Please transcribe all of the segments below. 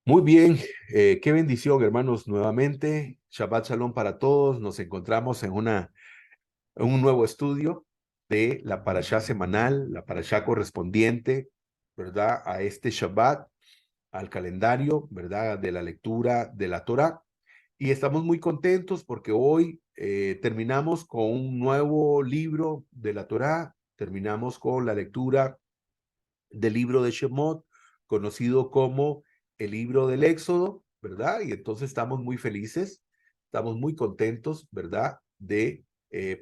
Muy bien, qué bendición, hermanos, nuevamente. Shabbat Shalom para todos. Nos encontramos en un nuevo estudio de la parashá semanal, la parashá correspondiente, ¿verdad? A este Shabbat, al calendario, ¿verdad? De la lectura de la Torá. Y estamos muy contentos porque hoy terminamos con un nuevo libro de la Torá, terminamos con la lectura del libro de Shemot, conocido como el libro del Éxodo, ¿verdad? Y entonces estamos muy felices, estamos muy contentos, ¿verdad? De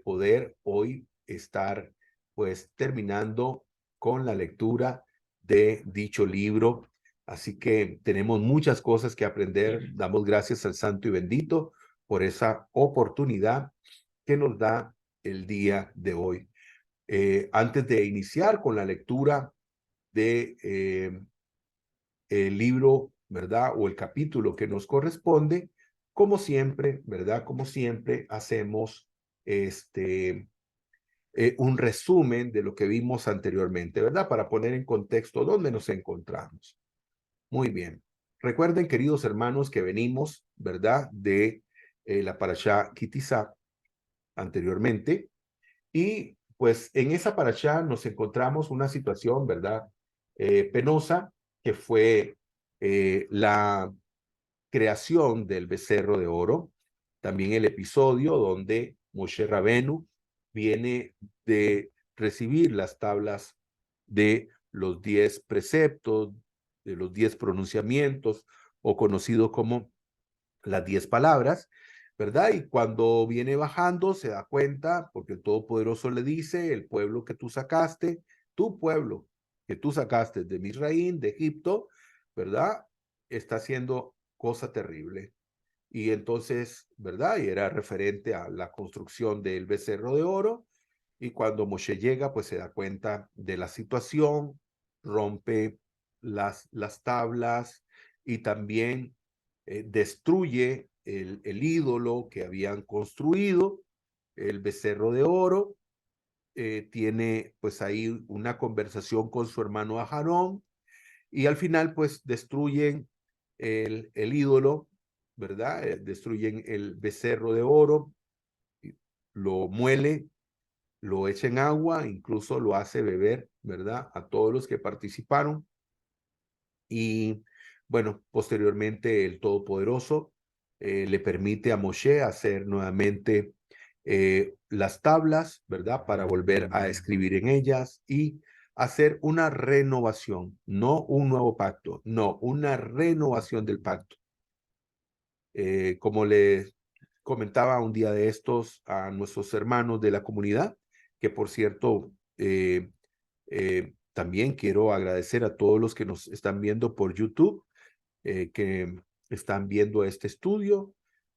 poder hoy estar pues terminando con la lectura de dicho libro. Así que tenemos muchas cosas que aprender. Damos gracias al Santo y Bendito por esa oportunidad que nos da el día de hoy. Antes de iniciar con la lectura de el libro, ¿verdad? O el capítulo que nos corresponde, como siempre, ¿verdad? Como siempre hacemos un resumen de lo que vimos anteriormente, ¿verdad? Para poner en contexto dónde nos encontramos. Muy bien. Recuerden, queridos hermanos, que venimos, ¿verdad? De la parashá Kitizá anteriormente. Y pues en esa parashá nos encontramos una situación, ¿verdad? Penosa, que fue la creación del becerro de oro. También el episodio donde Moshe Rabenu viene de recibir las tablas de los 10 preceptos, de los 10 pronunciamientos, o conocido como las 10 palabras, ¿verdad? Y cuando viene bajando se da cuenta, porque el Todopoderoso le dice, el pueblo que tú sacaste, tu pueblo que tú sacaste de Misraín, de Egipto, ¿verdad? Está haciendo cosa terrible. Y entonces, ¿verdad? Y era referente a la construcción del becerro de oro. Y cuando Moshe llega, pues se da cuenta de la situación, rompe las tablas y también destruye el ídolo que habían construido, el becerro de oro. Tiene pues ahí una conversación con su hermano Aarón y al final pues destruyen el ídolo, ¿verdad? Destruyen el becerro de oro, lo muele, lo echa en agua, incluso lo hace beber, ¿verdad? A todos los que participaron. Y bueno, posteriormente el Todopoderoso le permite a Moshe hacer nuevamente las tablas, ¿verdad? Para volver a escribir en ellas y hacer una renovación, no un nuevo pacto, no, una renovación del pacto. Como les comentaba un día de estos a nuestros hermanos de la comunidad, que por cierto, también quiero agradecer a todos los que nos están viendo por YouTube, que están viendo este estudio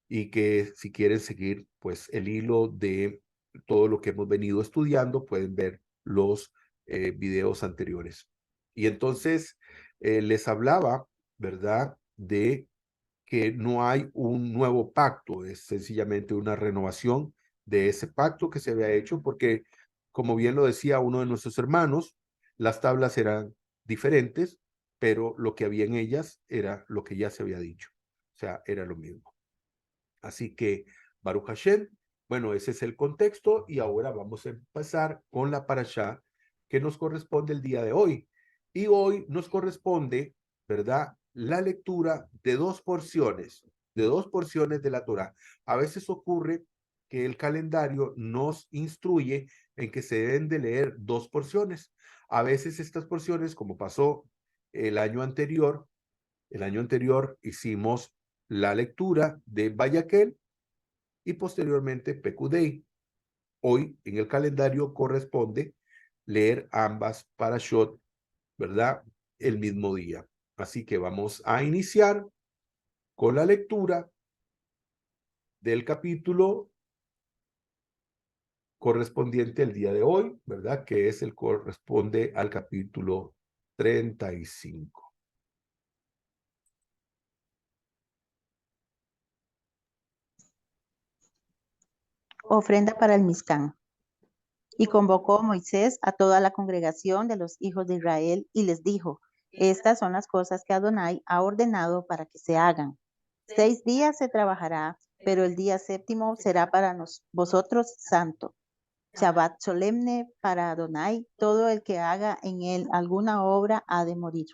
y que si quieren seguir pues el hilo de todo lo que hemos venido estudiando, pueden ver los videos anteriores. Y entonces les hablaba, ¿verdad? De que no hay un nuevo pacto, es sencillamente una renovación de ese pacto que se había hecho, porque como bien lo decía uno de nuestros hermanos, las tablas eran diferentes, pero lo que había en ellas era lo que ya se había dicho, o sea, era lo mismo. Así que, Baruch Hashem, bueno, ese es el contexto y ahora vamos a empezar con la parashá que nos corresponde el día de hoy. Y hoy nos corresponde, ¿verdad? La lectura de dos porciones de la Torá. A veces ocurre que el calendario nos instruye en que se deben de leer dos porciones. A veces estas porciones, como pasó el año anterior, hicimos la lectura de Bayaquel y posteriormente Pecudei. Hoy en el calendario corresponde leer ambas parashot, ¿verdad? El mismo día. Así que vamos a iniciar con la lectura del capítulo correspondiente al día de hoy, ¿verdad? Que es el corresponde al capítulo 35. Ofrenda para el Mizcán. Y convocó Moisés a toda la congregación de los hijos de Israel y les dijo: Estas son las cosas que Adonai ha ordenado para que se hagan. 6 días se trabajará, pero el día séptimo será para vosotros santo. Shabbat solemne para Adonai, todo el que haga en él alguna obra ha de morir.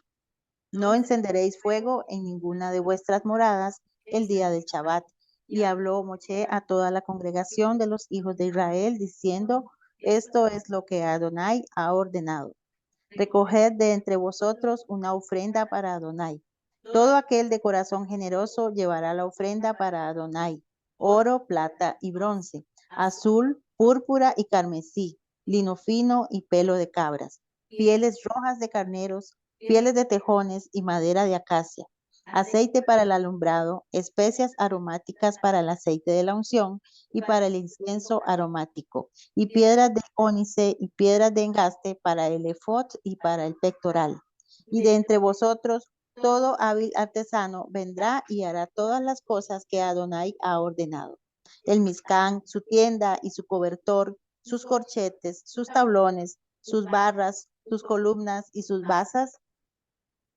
No encenderéis fuego en ninguna de vuestras moradas el día del Shabbat. Y habló Moshe a toda la congregación de los hijos de Israel, diciendo, esto es lo que Adonai ha ordenado. Recoged de entre vosotros una ofrenda para Adonai. Todo aquel de corazón generoso llevará la ofrenda para Adonai, oro, plata y bronce, azul, púrpura y carmesí, lino fino y pelo de cabras, pieles rojas de carneros, pieles de tejones y madera de acacia, aceite para el alumbrado, especias aromáticas para el aceite de la unción y para el incienso aromático, y piedras de ónice y piedras de engaste para el efod y para el pectoral. Y de entre vosotros todo hábil artesano vendrá y hará todas las cosas que Adonai ha ordenado. El Mizcán, su tienda y su cobertor, sus corchetes, sus tablones, sus barras, sus columnas y sus basas,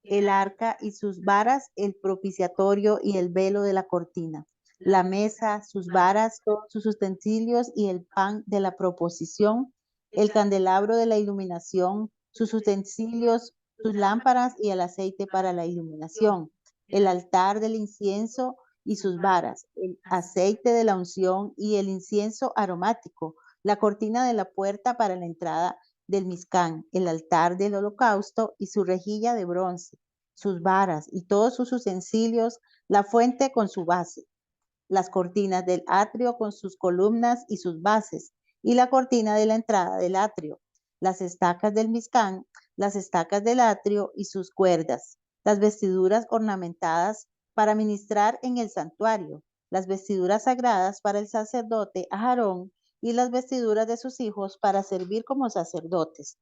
el arca y sus varas, el propiciatorio y el velo de la cortina, la mesa, sus varas, todos sus utensilios y el pan de la proposición, el candelabro de la iluminación, sus utensilios, sus lámparas y el aceite para la iluminación, el altar del incienso y sus varas, el aceite de la unción y el incienso aromático, la cortina de la puerta para la entrada del Mizcán, el altar del holocausto y su rejilla de bronce, sus varas y todos sus utensilios, la fuente con su base, las cortinas del atrio con sus columnas y sus bases, y la cortina de la entrada del atrio, las estacas del Mizcán, las estacas del atrio y sus cuerdas, las vestiduras ornamentadas para ministrar en el santuario, las vestiduras sagradas para el sacerdote Aarón y las vestiduras de sus hijos para servir como sacerdotes.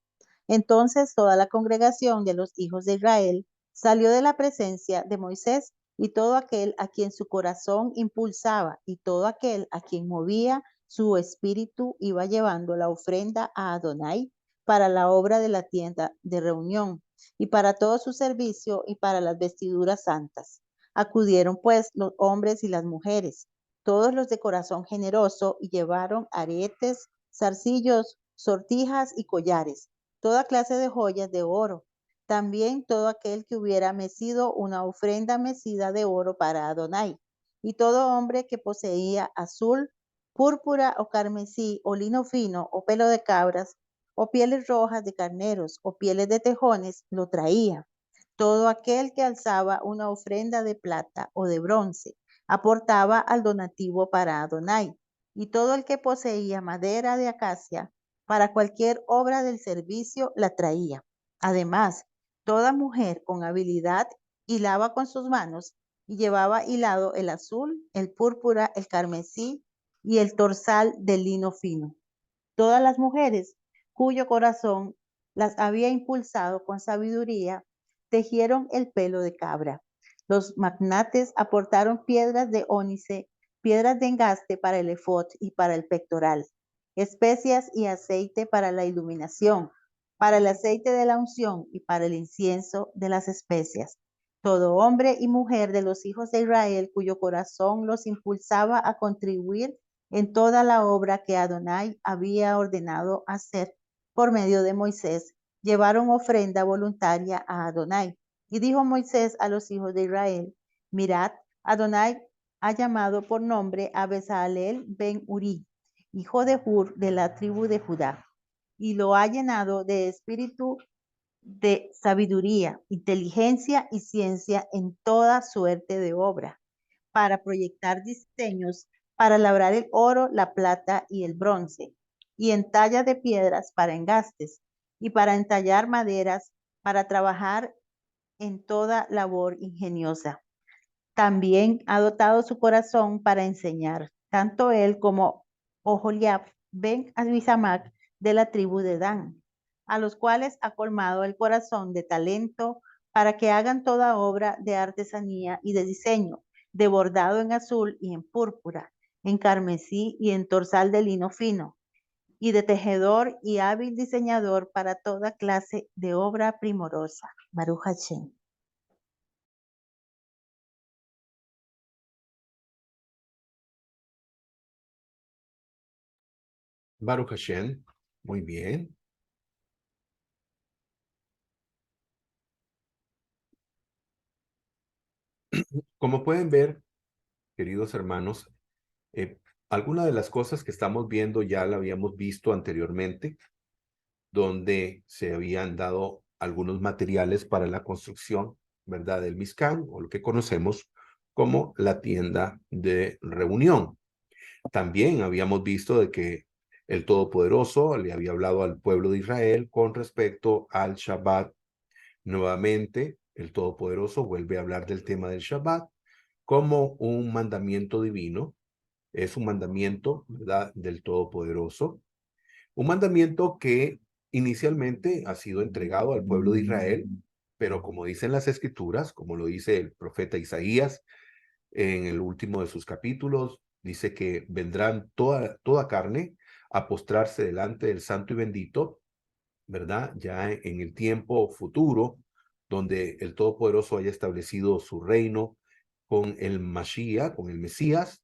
Entonces toda la congregación de los hijos de Israel salió de la presencia de Moisés, y todo aquel a quien su corazón impulsaba y todo aquel a quien movía su espíritu iba llevando la ofrenda a Adonai para la obra de la tienda de reunión y para todo su servicio y para las vestiduras santas. Acudieron pues los hombres y las mujeres, todos los de corazón generoso, y llevaron aretes, zarcillos, sortijas y collares, toda clase de joyas de oro. También todo aquel que hubiera mecido una ofrenda mecida de oro para Adonai. Y todo hombre que poseía azul, púrpura o carmesí, o lino fino, o pelo de cabras, o pieles rojas de carneros, o pieles de tejones, lo traía. Todo aquel que alzaba una ofrenda de plata o de bronce, aportaba al donativo para Adonai. Y todo el que poseía madera de acacia, para cualquier obra del servicio, la traía. Además, toda mujer con habilidad hilaba con sus manos y llevaba hilado el azul, el púrpura, el carmesí y el torsal de lino fino. Todas las mujeres cuyo corazón las había impulsado con sabiduría, tejieron el pelo de cabra. Los magnates aportaron piedras de ónice, piedras de engaste para el efod y para el pectoral, especias y aceite para la iluminación, para el aceite de la unción y para el incienso de las especias. Todo hombre y mujer de los hijos de Israel cuyo corazón los impulsaba a contribuir en toda la obra que Adonai había ordenado hacer por medio de Moisés, llevaron ofrenda voluntaria a Adonai. Y dijo Moisés a los hijos de Israel, mirad, Adonai ha llamado por nombre a Bezalel ben Uri, hijo de Hur, de la tribu de Judá, y lo ha llenado de espíritu de sabiduría, inteligencia y ciencia en toda suerte de obra, para proyectar diseños, para labrar el oro, la plata y el bronce, y en talla de piedras para engastes, y para entallar maderas, para trabajar en toda labor ingeniosa. También ha dotado su corazón para enseñar, tanto él como Oholiab ben Ahisamac de la tribu de Dan, a los cuales ha colmado el corazón de talento para que hagan toda obra de artesanía y de diseño, de bordado en azul y en púrpura, en carmesí y en torsal de lino fino, y de tejedor y hábil diseñador para toda clase de obra primorosa. Baruch Hashem. Baruch Hashem. Muy bien. Como pueden ver, queridos hermanos, alguna de las cosas que estamos viendo ya la habíamos visto anteriormente, donde se habían dado algunos materiales para la construcción, ¿verdad?, del Mishkan, o lo que conocemos como la tienda de reunión. También habíamos visto de que el Todopoderoso le había hablado al pueblo de Israel con respecto al Shabbat. Nuevamente, el Todopoderoso vuelve a hablar del tema del Shabbat como un mandamiento divino. Es un mandamiento, ¿verdad?, del Todopoderoso. Un mandamiento que inicialmente ha sido entregado al pueblo de Israel, pero como dicen las Escrituras, como lo dice el profeta Isaías en el último de sus capítulos, dice que vendrán toda carne a postrarse delante del Santo y Bendito, ¿verdad? Ya en el tiempo futuro, donde el Todopoderoso haya establecido su reino con el Mashiach, con el Mesías,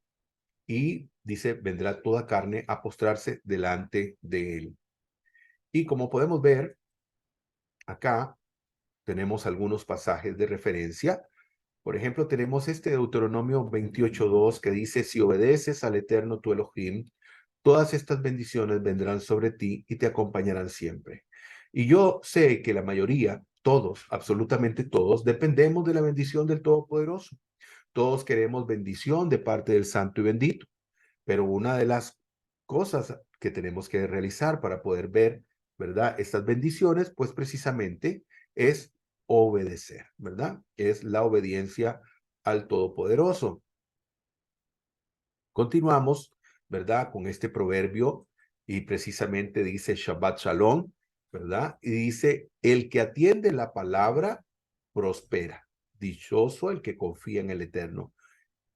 y dice, vendrá toda carne a postrarse delante de él. Y como podemos ver, acá tenemos algunos pasajes de referencia. Por ejemplo, tenemos este Deuteronomio 28:2 que dice, si obedeces al Eterno tu Elohim, todas estas bendiciones vendrán sobre ti y te acompañarán siempre. Y yo sé que la mayoría, todos, absolutamente todos, dependemos de la bendición del Todopoderoso. Todos queremos bendición de parte del Santo y Bendito. Pero una de las cosas que tenemos que realizar para poder ver, ¿verdad?, estas bendiciones, pues precisamente es obedecer, ¿verdad? Es la obediencia al Todopoderoso. Continuamos, ¿verdad?, con este proverbio y precisamente dice Shabbat Shalom, ¿verdad? Y dice, el que atiende la palabra prospera. Dichoso el que confía en el Eterno.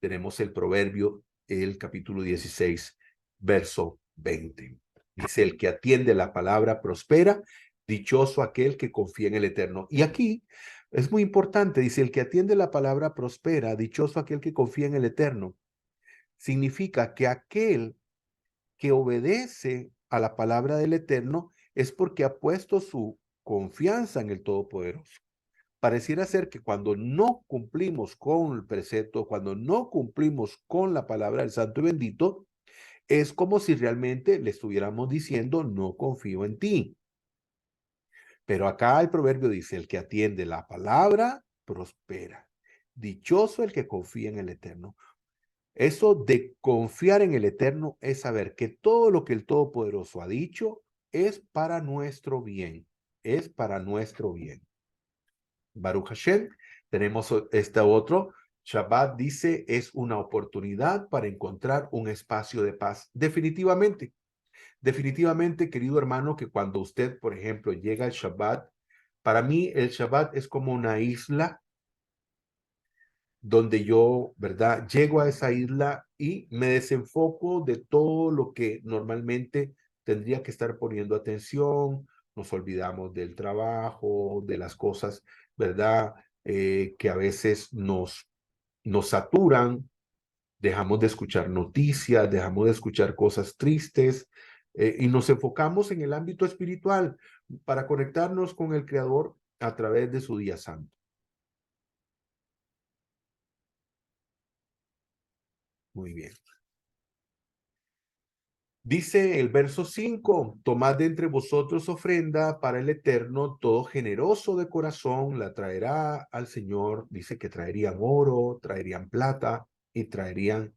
Tenemos el proverbio, el capítulo 16, verso 20. Dice, el que atiende la palabra prospera, dichoso aquel que confía en el Eterno. Y aquí es muy importante, dice, el que atiende la palabra prospera, dichoso aquel que confía en el Eterno. Significa que aquel que obedece a la palabra del Eterno es porque ha puesto su confianza en el Todopoderoso. Pareciera ser que cuando no cumplimos con el precepto, cuando no cumplimos con la palabra del Santo y Bendito, es como si realmente le estuviéramos diciendo, no confío en ti. Pero acá el proverbio dice, el que atiende la palabra, prospera. Dichoso el que confía en el Eterno. Eso de confiar en el Eterno es saber que todo lo que el Todopoderoso ha dicho es para nuestro bien, es para nuestro bien. Baruch Hashem, tenemos este otro. Shabbat dice, es una oportunidad para encontrar un espacio de paz. Definitivamente, definitivamente, querido hermano, que cuando usted, por ejemplo, llega al Shabbat, para mí el Shabbat es como una isla donde yo, ¿verdad? Llego a esa isla y me desenfoco de todo lo que normalmente tendría que estar poniendo atención. Nos olvidamos del trabajo, de las cosas, ¿verdad? Que a veces nos saturan, dejamos de escuchar noticias, dejamos de escuchar cosas tristes y nos enfocamos en el ámbito espiritual para conectarnos con el Creador a través de su día santo. Muy bien. Dice el verso 5, tomad de entre vosotros ofrenda para el Eterno, todo generoso de corazón la traerá al Señor. Dice que traerían oro, traerían plata y traerían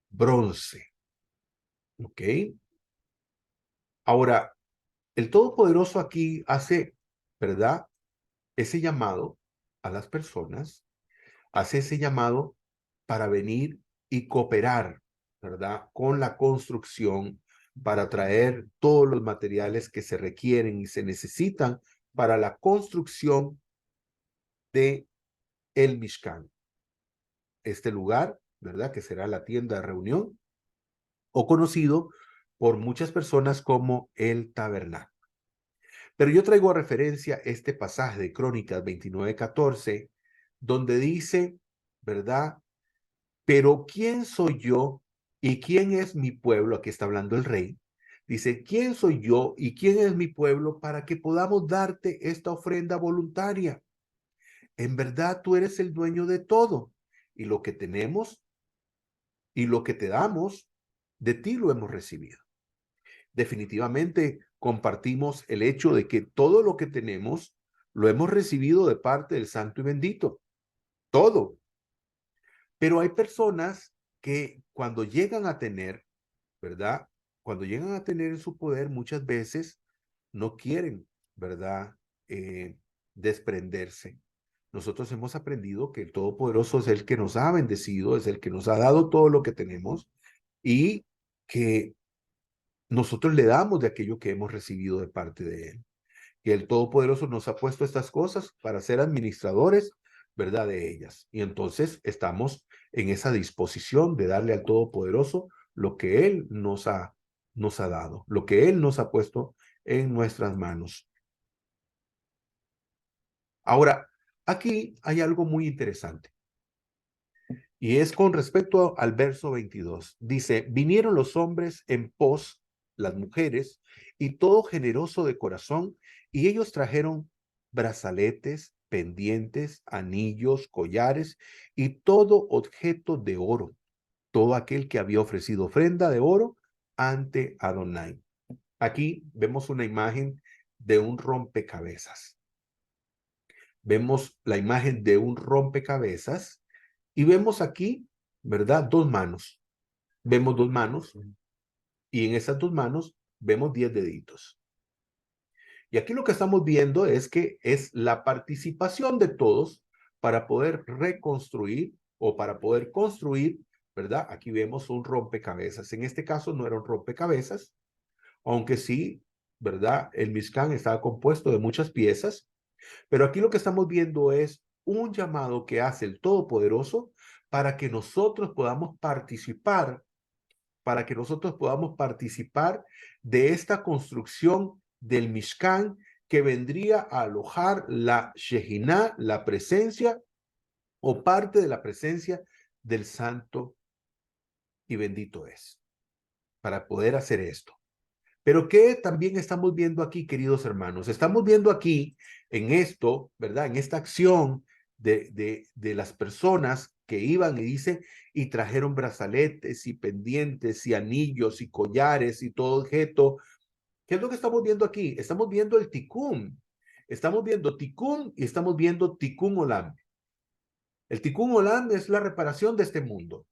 bronce. ¿Ok? Ahora, el Todopoderoso aquí hace, ¿verdad?, ese llamado a las personas, hace ese llamado para venir y cooperar, ¿verdad?, con la construcción, para traer todos los materiales que se requieren y se necesitan para la construcción de el Mishkan. Este lugar, ¿verdad?, que será la tienda de reunión o conocido por muchas personas como el tabernáculo. Pero yo traigo a referencia este pasaje de Crónicas 29:14, donde dice, ¿verdad? Pero ¿quién soy yo y quién es mi pueblo? Aquí está hablando el rey. Dice, ¿quién soy yo y quién es mi pueblo para que podamos darte esta ofrenda voluntaria? En verdad tú eres el dueño de todo y lo que tenemos y lo que te damos, de ti lo hemos recibido. Definitivamente compartimos el hecho de que todo lo que tenemos lo hemos recibido de parte del Santo y Bendito. Todo. Pero hay personas que cuando llegan a tener, ¿verdad? Cuando llegan a tener en su poder, muchas veces no quieren, ¿verdad? Desprenderse. Nosotros hemos aprendido que el Todopoderoso es el que nos ha bendecido, es el que nos ha dado todo lo que tenemos y que nosotros le damos de aquello que hemos recibido de parte de Él. Que el Todopoderoso nos ha puesto estas cosas para ser administradores, ¿verdad? De ellas. Y entonces estamos en esa disposición de darle al Todopoderoso lo que Él nos ha dado, lo que Él nos ha puesto en nuestras manos. Ahora, aquí hay algo muy interesante. Y es con respecto al verso 22. Dice, vinieron los hombres en pos, las mujeres, y todo generoso de corazón, y ellos trajeron brazaletes, pendientes, anillos, collares, y todo objeto de oro, todo aquel que había ofrecido ofrenda de oro ante Adonai. Aquí vemos una imagen de un rompecabezas. Vemos la imagen de un rompecabezas y vemos aquí, ¿verdad? Dos manos. Vemos dos manos y en esas dos manos vemos 10 deditos. Y aquí lo que estamos viendo es que es la participación de todos para poder reconstruir o para poder construir, ¿verdad? Aquí vemos un rompecabezas. En este caso no era un rompecabezas, aunque sí, ¿verdad? El Mishkan estaba compuesto de muchas piezas, pero aquí lo que estamos viendo es un llamado que hace el Todopoderoso para que nosotros podamos participar, de esta construcción del Mishkan que vendría a alojar la Shekinah, la presencia o parte de la presencia del Santo y bendito es, para poder hacer esto. Pero ¿qué también estamos viendo aquí, queridos hermanos? Estamos viendo aquí en esto, ¿verdad? En esta acción de las personas que iban y dice, y trajeron brazaletes y pendientes y anillos y collares y todo objeto. ¿Qué es lo que estamos viendo aquí? Estamos viendo el tikkun. Estamos viendo tikkun y estamos viendo tikkun olam. El tikkun olam es la reparación de este mundo.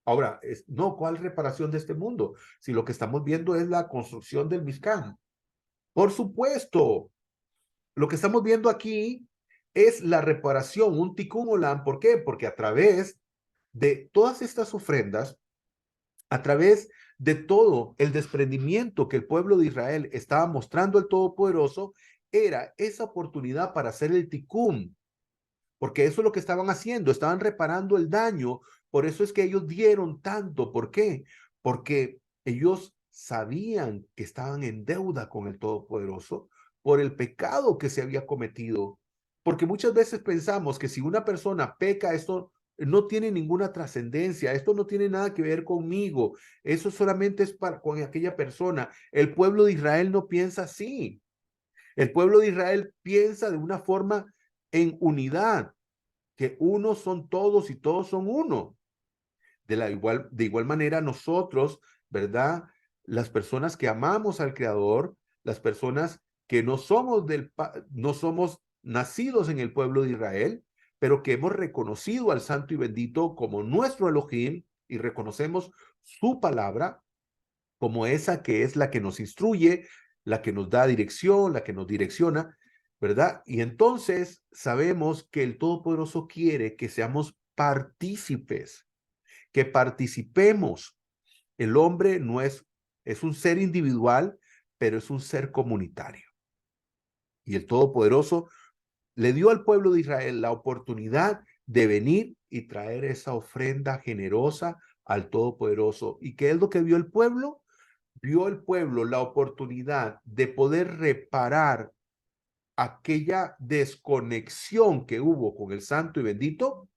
Ahora, no, ¿cuál reparación de este mundo? Si lo que estamos viendo es la construcción del Mishkan. Por supuesto, lo que estamos viendo aquí es la reparación, un tikkun olam. ¿Por qué? Porque a través de todas estas ofrendas, a través de todo el desprendimiento que el pueblo de Israel estaba mostrando al Todopoderoso, era esa oportunidad para hacer el tikkun, porque eso es lo que estaban haciendo, estaban reparando el daño. Por eso es que ellos dieron tanto. ¿Por qué? Porque ellos sabían que estaban en deuda con el Todopoderoso por el pecado que se había cometido. Porque muchas veces pensamos que si una persona peca, esto no tiene ninguna trascendencia, esto no tiene nada que ver conmigo, eso solamente es con aquella persona. El pueblo de Israel no piensa así. El pueblo de Israel piensa de una forma en unidad, que uno son todos y todos son uno. De igual manera nosotros, ¿verdad? Las personas que amamos al Creador, las personas que no somos nacidos en el pueblo de Israel, pero que hemos reconocido al Santo y Bendito como nuestro Elohim y reconocemos su palabra como esa que es la que nos instruye, la que nos da dirección, la que nos direcciona, ¿verdad? Y entonces sabemos que el Todopoderoso quiere que seamos partícipes, que participemos. El hombre no es un ser individual, pero es un ser comunitario. Y el Todopoderoso le dio al pueblo de Israel la oportunidad de venir y traer esa ofrenda generosa al Todopoderoso. ¿Y qué es lo que vio el pueblo? Vio el pueblo la oportunidad de poder reparar aquella desconexión que hubo con el Santo y Bendito,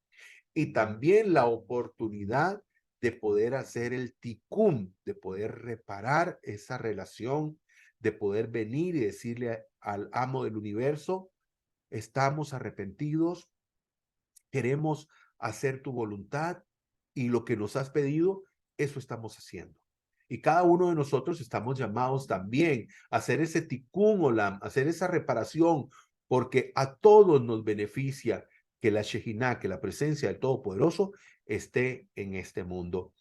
y también la oportunidad de poder hacer el tikkun, de poder reparar esa relación, de poder venir y decirle al amo del universo: estamos arrepentidos, queremos hacer tu voluntad y lo que nos has pedido, eso estamos haciendo. Y cada uno de nosotros estamos llamados también a hacer ese tikkun olam, a hacer esa reparación, porque a todos nos beneficia que la Shejinah, que la presencia del Todopoderoso esté en este mundo.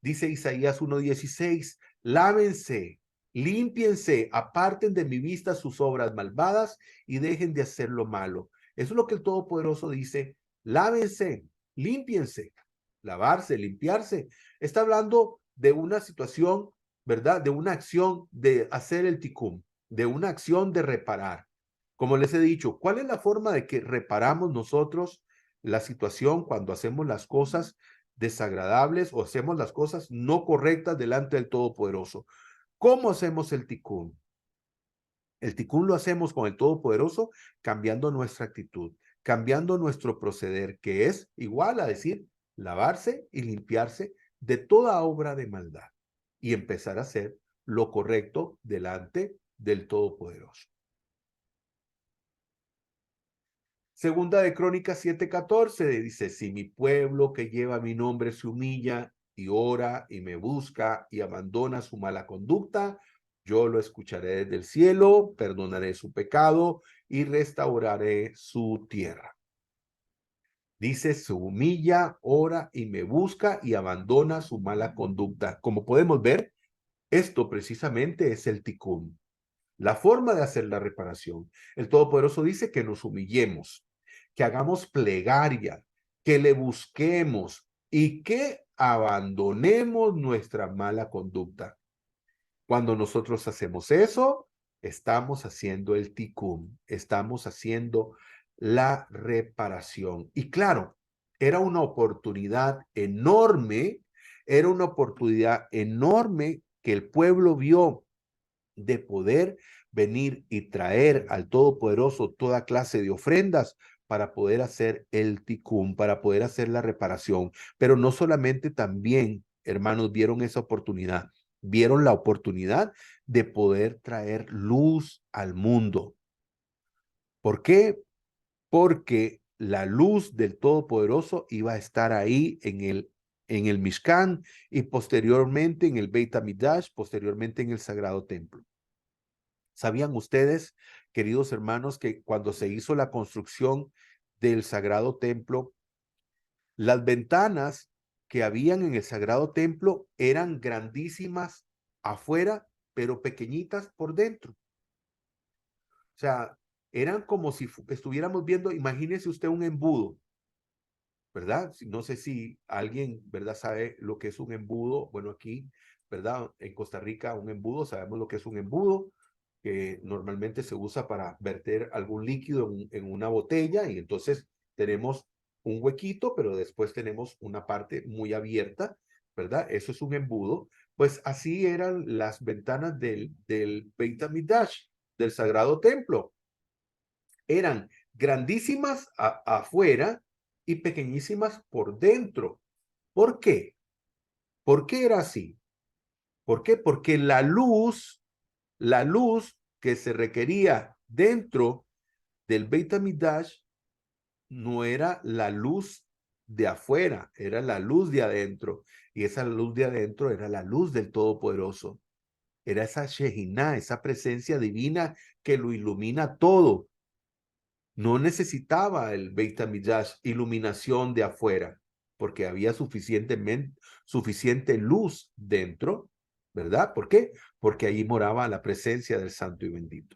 Dice Isaías 1:16, lávense, límpiense, aparten de mi vista sus obras malvadas y dejen de hacer lo malo. Eso es lo que el Todopoderoso dice: lávense, límpiense, lavarse, limpiarse. Está hablando de una situación, ¿verdad? De una acción de hacer el tikkun, de una acción de reparar. Como les he dicho, ¿cuál es la forma de que reparamos nosotros la situación cuando hacemos las cosas desagradables o hacemos las cosas no correctas delante del Todopoderoso? ¿Cómo hacemos el tikkun? El tikkun lo hacemos con el Todopoderoso cambiando nuestra actitud, cambiando nuestro proceder, que es igual a decir lavarse y limpiarse de toda obra de maldad y empezar a hacer lo correcto delante del Todopoderoso. Segunda de Crónicas 7:14 dice: si mi pueblo que lleva mi nombre se humilla y ora y me busca y abandona su mala conducta, yo lo escucharé desde el cielo, perdonaré su pecado y restauraré su tierra. Dice: se humilla, ora y me busca y abandona su mala conducta. Como podemos ver, esto precisamente es el tikkun, la forma de hacer la reparación. El Todopoderoso dice que nos humillemos, que hagamos plegaria, que le busquemos y que abandonemos nuestra mala conducta. Cuando nosotros hacemos eso, estamos haciendo el tikkun, estamos haciendo la reparación. Y claro, era una oportunidad enorme, era una oportunidad enorme que el pueblo vio de poder venir y traer al Todopoderoso toda clase de ofrendas para poder hacer el tikkun, para poder hacer la reparación. Pero no solamente, también, hermanos, vieron esa oportunidad, vieron la oportunidad de poder traer luz al mundo. ¿Por qué? Porque la luz del Todopoderoso iba a estar ahí en el Mishkan y posteriormente en el Beit HaMikdash, posteriormente en el Sagrado Templo. ¿Sabían ustedes, queridos hermanos, que cuando se hizo la construcción del Sagrado Templo, las ventanas que habían en el Sagrado Templo eran grandísimas afuera, pero pequeñitas por dentro? O sea, eran como si estuviéramos viendo, imagínese usted un embudo, ¿verdad? No sé si alguien, ¿verdad?, sabe lo que es un embudo. Bueno, aquí, ¿verdad?, en Costa Rica, un embudo, sabemos lo que es un embudo, que normalmente se usa para verter algún líquido en una botella, y entonces tenemos un huequito, pero después tenemos una parte muy abierta, ¿verdad? Eso es un embudo. Pues así eran las ventanas del Beit HaMikdash, del Sagrado Templo. Eran grandísimas afuera y pequeñísimas por dentro. ¿Por qué? ¿Por qué era así? ¿Por qué? Porque la luz que se requería dentro del Beit HaMikdash no era la luz de afuera, era la luz de adentro. Y esa luz de adentro era la luz del Todopoderoso. Era esa Shejinah, esa presencia divina que lo ilumina todo. No necesitaba el Beit HaMikdash iluminación de afuera, porque había suficiente luz dentro, ¿verdad? ¿Por qué? Porque allí moraba la presencia del Santo y Bendito.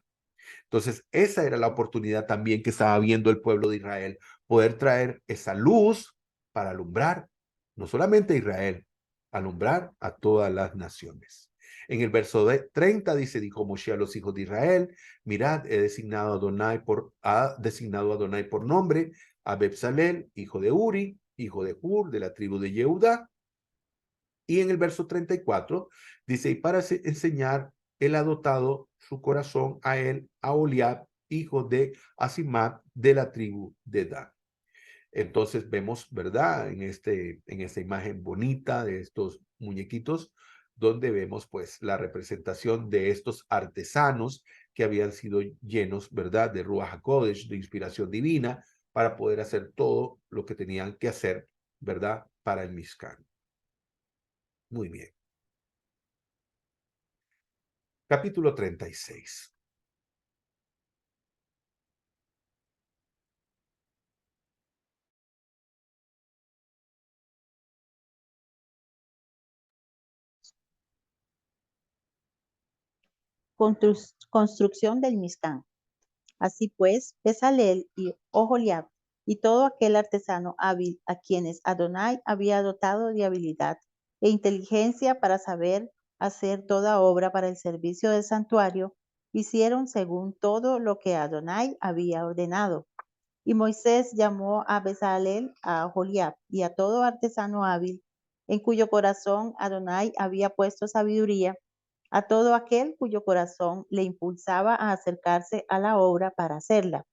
Entonces, esa era la oportunidad también que estaba viendo el pueblo de Israel, poder traer esa luz para alumbrar no solamente a Israel, alumbrar a todas las naciones. En el verso 30 dice: dijo Moshe a los hijos de Israel: mirad, he designado a Adonai por nombre a Bezalel, hijo de Uri, hijo de Hur, de la tribu de Yehuda. Y en el verso 34 dice: y para enseñar, él ha dotado su corazón a él, a Oliab, hijo de Asimat, de la tribu de Dan. Entonces vemos, ¿verdad? En esta imagen bonita de estos muñequitos, donde vemos pues la representación de estos artesanos que habían sido llenos, ¿verdad? De Ruach HaKodesh, de inspiración divina, para poder hacer todo lo que tenían que hacer, ¿verdad? Para el Mishkan. Muy bien. Capítulo 36. Construcción del Mishkan. Así pues, Bezalel y Oholiab y todo aquel artesano hábil a quienes Adonai había dotado de habilidad e inteligencia para saber hacer toda obra para el servicio del santuario, hicieron según todo lo que Adonai había ordenado. Y Moisés llamó a Bezalel, a Oholiab y a todo artesano hábil, en cuyo corazón Adonai había puesto sabiduría, a todo aquel cuyo corazón le impulsaba a acercarse a la obra para hacerla.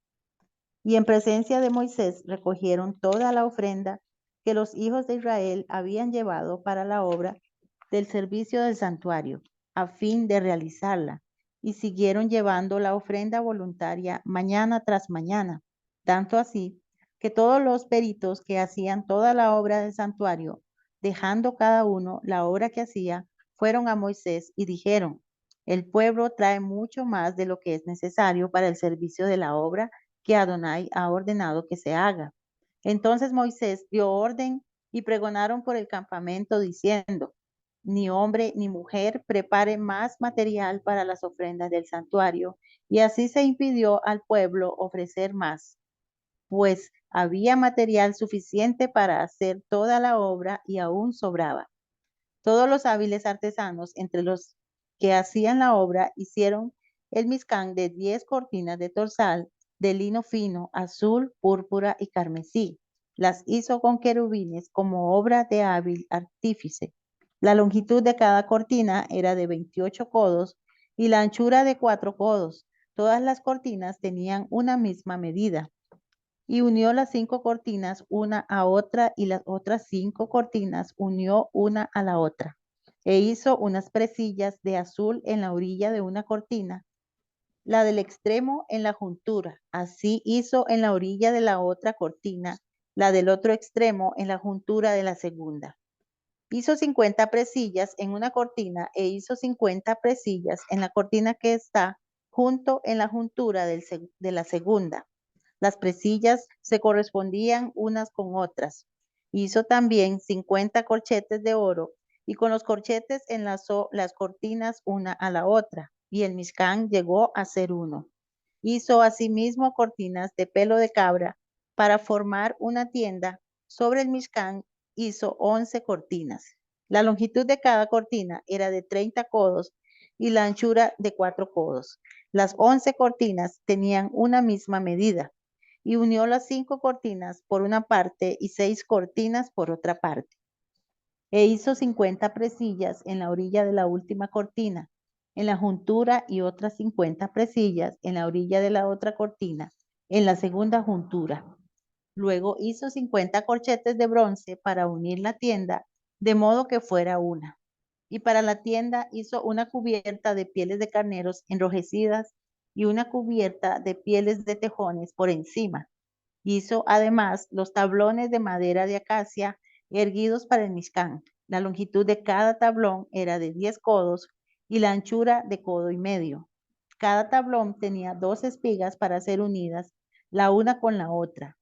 Y en presencia de Moisés recogieron toda la ofrenda que los hijos de Israel habían llevado para la obra del servicio del santuario, a fin de realizarla, y siguieron llevando la ofrenda voluntaria mañana tras mañana, tanto así que todos los peritos que hacían toda la obra del santuario, dejando cada uno la obra que hacía, fueron a Moisés y dijeron: el pueblo trae mucho más de lo que es necesario para el servicio de la obra que Adonai ha ordenado que se haga. Entonces Moisés dio orden y pregonaron por el campamento diciendo: ni hombre ni mujer prepare más material para las ofrendas del santuario. Y así se impidió al pueblo ofrecer más, pues había material suficiente para hacer toda la obra y aún sobraba. Todos los hábiles artesanos, entre los que hacían la obra, hicieron el miscán de 10 cortinas de torsal, de lino fino, azul, púrpura y carmesí. Las hizo con querubines como obra de hábil artífice. La longitud de cada cortina era de 28 codos y la anchura de 4 codos. Todas las cortinas tenían una misma medida. Y unió las 5 cortinas una a otra y las otras 5 cortinas unió una a la otra. E hizo unas presillas de azul en la orilla de una cortina, la del extremo en la juntura. Así hizo en la orilla de la otra cortina, la del otro extremo en la juntura de la segunda. Hizo 50 presillas en una cortina e hizo 50 presillas en la cortina que está junto en la juntura de la segunda. Las presillas se correspondían unas con otras. Hizo también 50 corchetes de oro y con los corchetes enlazó las cortinas una a la otra, y el Mishkan llegó a ser uno. Hizo asimismo cortinas de pelo de cabra para formar una tienda. Sobre el Mishkan hizo 11 cortinas. La longitud de cada cortina era de 30 codos y la anchura de 4 codos. Las 11 cortinas tenían una misma medida y unió las 5 cortinas por una parte y 6 cortinas por otra parte. E hizo 50 presillas en la orilla de la última cortina, en la juntura, y otras 50 presillas en la orilla de la otra cortina, en la segunda juntura. Luego hizo 50 corchetes de bronce para unir la tienda, de modo que fuera una. Y para la tienda hizo una cubierta de pieles de carneros enrojecidas y una cubierta de pieles de tejones por encima. Hizo además los tablones de madera de acacia erguidos para el Mishkan. La longitud de cada tablón era de 10 codos y la anchura de codo y medio. Cada tablón tenía 2 espigas para ser unidas la una con la otra.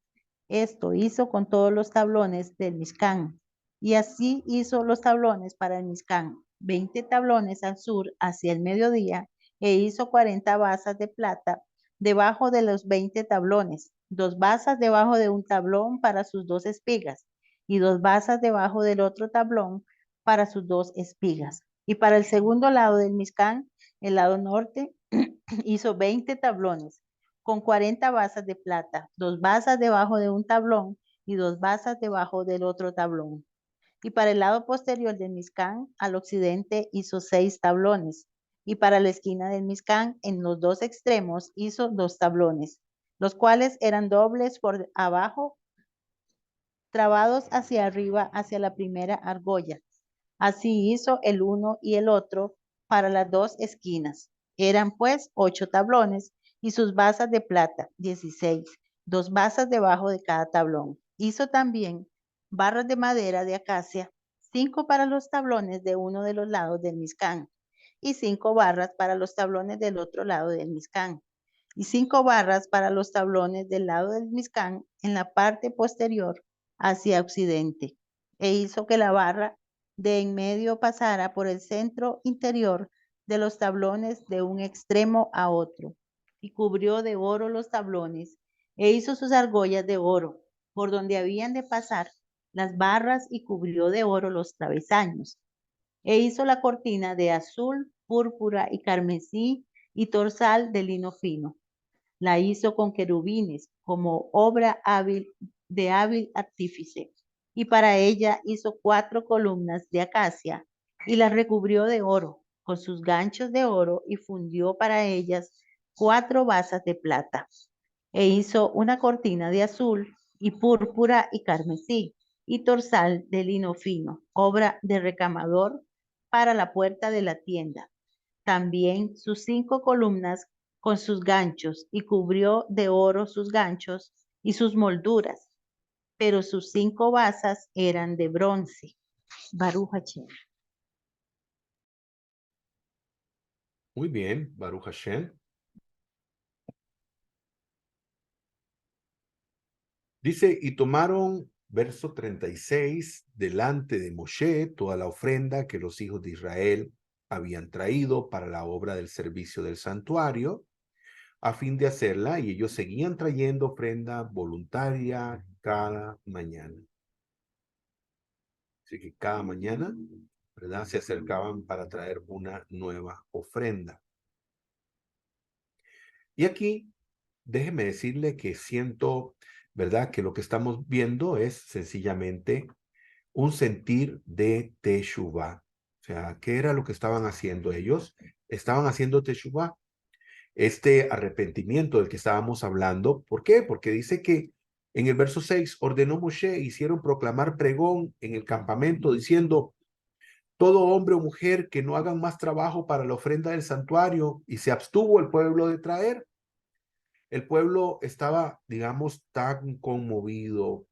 Esto hizo con todos los tablones del Mishkan. Y así hizo los tablones para el Mishkan: 20 tablones al sur hacia el mediodía, e hizo 40 basas de plata debajo de los 20 tablones, 2 basas debajo de un tablón para sus 2 espigas, y 2 basas debajo del otro tablón para sus 2 espigas. Y para el segundo lado del Mishkan, el lado norte, hizo 20 tablones con 40 basas de plata, 2 basas debajo de un tablón y 2 basas debajo del otro tablón. Y para el lado posterior del Mishkan, al occidente, hizo 6 tablones, y para la esquina del Mizcán, en los dos extremos, hizo 2 tablones, los cuales eran dobles por abajo, trabados hacia arriba, hacia la primera argolla. Así hizo el uno y el otro para las 2 esquinas. Eran pues 8 tablones y sus basas de plata, 16, 2 basas debajo de cada tablón. Hizo también barras de madera de acacia, 5 para los tablones de uno de los lados del Mizcán y 5 barras para los tablones del otro lado del Mizcán y 5 barras para los tablones del lado del Mizcán en la parte posterior hacia occidente. E hizo que la barra de en medio pasara por el centro interior de los tablones de un extremo a otro, y cubrió de oro los tablones, e hizo sus argollas de oro, por donde habían de pasar las barras, y cubrió de oro los travesaños, e hizo la cortina de azul, púrpura y carmesí, y torsal de lino fino. La hizo con querubines, como obra hábil de hábil artífice, y para ella hizo 4 columnas de acacia, y las recubrió de oro, con sus ganchos de oro, y fundió para ellas 4 basas de plata. E hizo una cortina de azul, y púrpura y carmesí, y torsal de lino fino, obra de recamador, para la puerta de la tienda. También sus 5 columnas con sus ganchos, y cubrió de oro sus ganchos y sus molduras, pero sus 5 basas eran de bronce. Baruch Hashem. Muy bien, Baruch Hashem. Dice, y tomaron, verso 36, delante de Moshe toda la ofrenda que los hijos de Israel habían traído para la obra del servicio del santuario, a fin de hacerla, y ellos seguían trayendo ofrenda voluntaria cada mañana. Así que cada mañana, ¿verdad? Se acercaban para traer una nueva ofrenda. Y aquí, déjeme decirle que siento, ¿verdad? Que lo que estamos viendo es sencillamente un sentir de Teshuvah. O sea, ¿qué era lo que estaban haciendo ellos? Estaban haciendo Teshuvah, este arrepentimiento del que estábamos hablando. ¿Por qué? Porque dice que en el verso 6 ordenó Moshe, hicieron proclamar pregón en el campamento diciendo, todo hombre o mujer que no hagan más trabajo para la ofrenda del santuario, y se abstuvo el pueblo de traer. El pueblo estaba, digamos, tan conmovido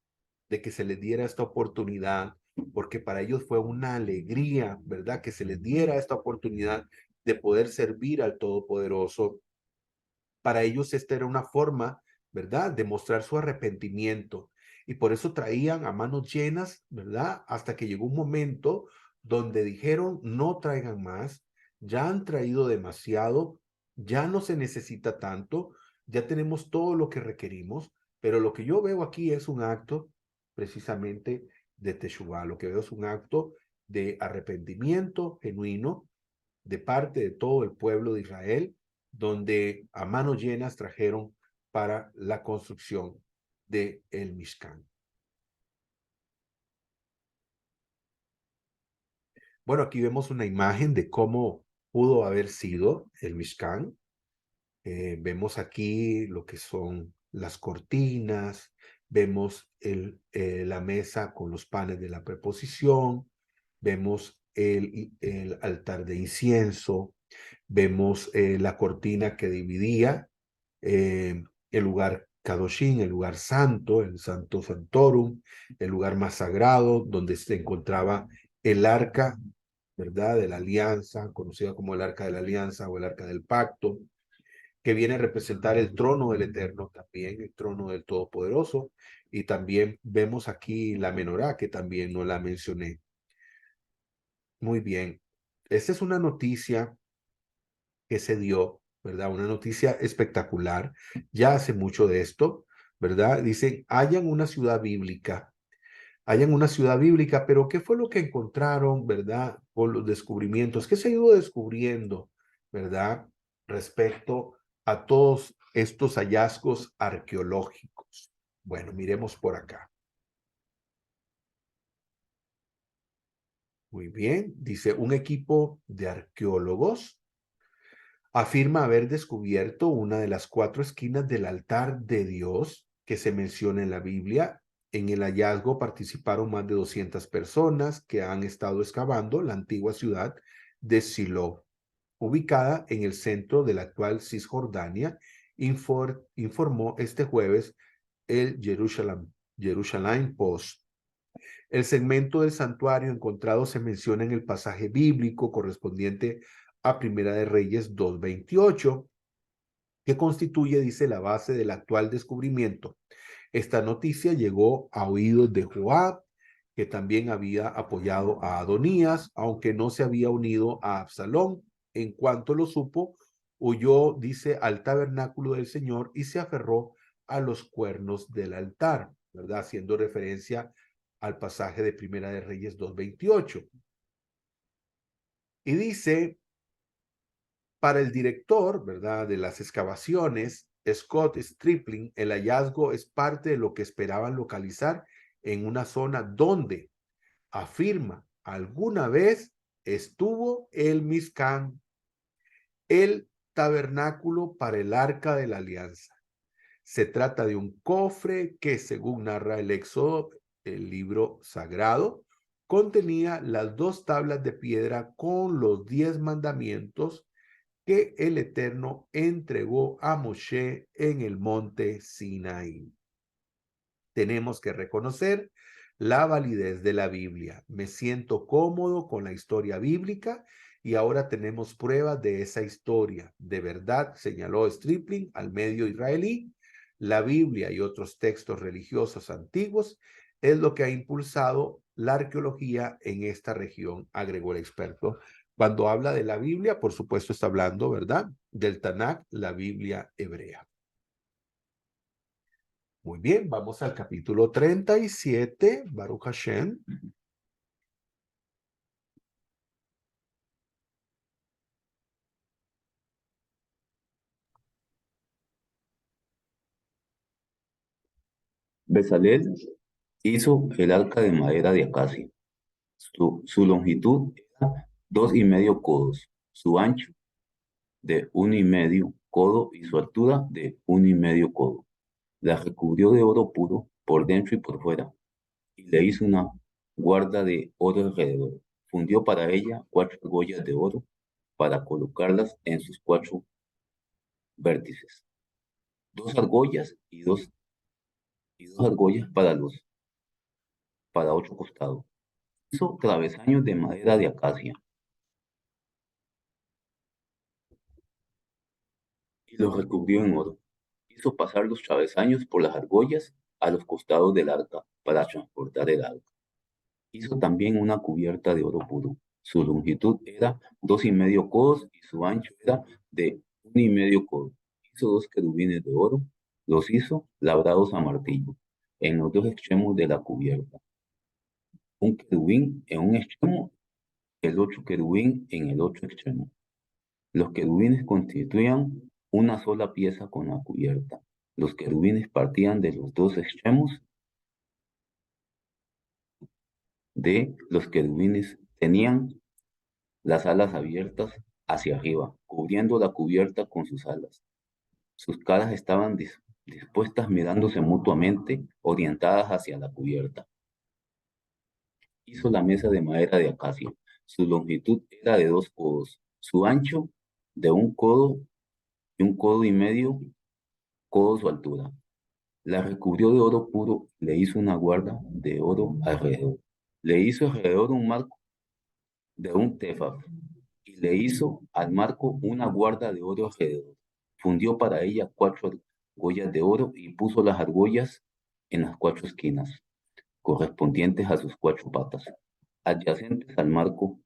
de que se les diera esta oportunidad, porque para ellos fue una alegría, ¿verdad? Que se les diera esta oportunidad de poder servir al Todopoderoso. Para ellos esta era una forma, ¿verdad?, de mostrar su arrepentimiento. Y por eso traían a manos llenas, ¿verdad? Hasta que llegó un momento donde dijeron, no traigan más, ya han traído demasiado, ya no se necesita tanto, ya tenemos todo lo que requerimos, pero lo que yo veo aquí es un acto precisamente de Teshuvah, lo que veo es un acto de arrepentimiento genuino de parte de todo el pueblo de Israel, donde a manos llenas trajeron para la construcción de el Mishkan. Bueno, aquí vemos una imagen de cómo pudo haber sido el Mishkan. Vemos aquí lo que son las cortinas, vemos la mesa con los panes de la preposición, vemos el altar de incienso, vemos la cortina que dividía el lugar Kadoshim, el lugar santo, el Santo Santorum, el lugar más sagrado, donde se encontraba el arca, ¿verdad?, de la alianza, conocida como el arca de la alianza o el arca del pacto, que viene a representar el trono del Eterno también, el trono del Todopoderoso, y también vemos aquí la menorá, que también no la mencioné. Muy bien, esta es una noticia que se dio, ¿verdad? Una noticia espectacular. Ya hace mucho de esto, ¿verdad? Dicen, hayan una ciudad bíblica, pero ¿qué fue lo que encontraron, ¿verdad? Con los descubrimientos, ¿qué se ha ido descubriendo, ¿verdad? Respecto a todos estos hallazgos arqueológicos. Bueno, miremos por acá. Muy bien, dice un equipo de arqueólogos Afirma haber descubierto una de las 4 esquinas del altar de Dios que se menciona en la Biblia. En el hallazgo participaron más de 200 personas que han estado excavando la antigua ciudad de Silo, ubicada en el centro de la actual Cisjordania, informó este jueves el Jerusalem Post. El segmento del santuario encontrado se menciona en el pasaje bíblico correspondiente a Primera de Reyes 2:28, que constituye, dice, la base del actual descubrimiento. Esta noticia llegó a oídos de Joab, que también había apoyado a Adonías, aunque no se había unido a Absalón. En cuanto lo supo, huyó, dice, al tabernáculo del Señor y se aferró a los cuernos del altar, ¿verdad? Haciendo referencia al pasaje de Primera de Reyes 2:28. Y dice, para el director, ¿verdad?, de las excavaciones, Scott Stripling, el hallazgo es parte de lo que esperaban localizar en una zona donde, afirma, alguna vez estuvo el Mizcán, el tabernáculo para el Arca de la Alianza. Se trata de un cofre que, según narra el Éxodo, el libro sagrado, contenía las 2 tablas de piedra con los 10 mandamientos que el Eterno entregó a Moshe en el monte Sinaí. Tenemos que reconocer la validez de la Biblia. Me siento cómodo con la historia bíblica y ahora tenemos pruebas de esa historia. De verdad, señaló Stripling al medio israelí, la Biblia y otros textos religiosos antiguos es lo que ha impulsado la arqueología en esta región, agregó el experto. Cuando habla de la Biblia, por supuesto está hablando, ¿verdad?, del Tanakh, la Biblia hebrea. Muy bien, vamos al capítulo 37, Baruch Hashem. Bezalel hizo el arca de madera de acacia. Su longitud era 2,5 codos, su ancho de 1,5 codo y su altura de 1,5 codo. La recubrió de oro puro por dentro y por fuera, y le hizo una guarda de oro alrededor. Fundió para ella 4 argollas de oro para colocarlas en sus 4 vértices, 2 argollas y dos argollas para 8 costados. Hizo travesaños de madera de acacia y los recubrió en oro. Hizo pasar los travesaños por las argollas a los costados del arca para transportar el arca. Hizo también una cubierta de oro puro. Su longitud era 2,5 codos y su ancho era de 1,5 codo. Hizo 2 querubines de oro, los hizo labrados a martillo en los 2 extremos de la cubierta. Un querubín en un extremo, el otro querubín en el otro extremo. Los querubines constituían una sola pieza con la cubierta. Los querubines partían de los 2 extremos de los querubines. Tenían las alas abiertas hacia arriba, cubriendo la cubierta con sus alas. Sus caras estaban dispuestas mirándose mutuamente, orientadas hacia la cubierta. Hizo la mesa de madera de acacia. Su longitud era de 2 codos, su ancho de 1 codo y 1,5 codo su altura. La recubrió de oro puro y le hizo una guarda de oro alrededor. Le hizo alrededor un marco de un tefaf y le hizo al marco una guarda de oro alrededor. Fundió para ella 4 argollas de oro y puso las argollas en las 4 esquinas, correspondientes a sus 4 patas. Adyacentes al marco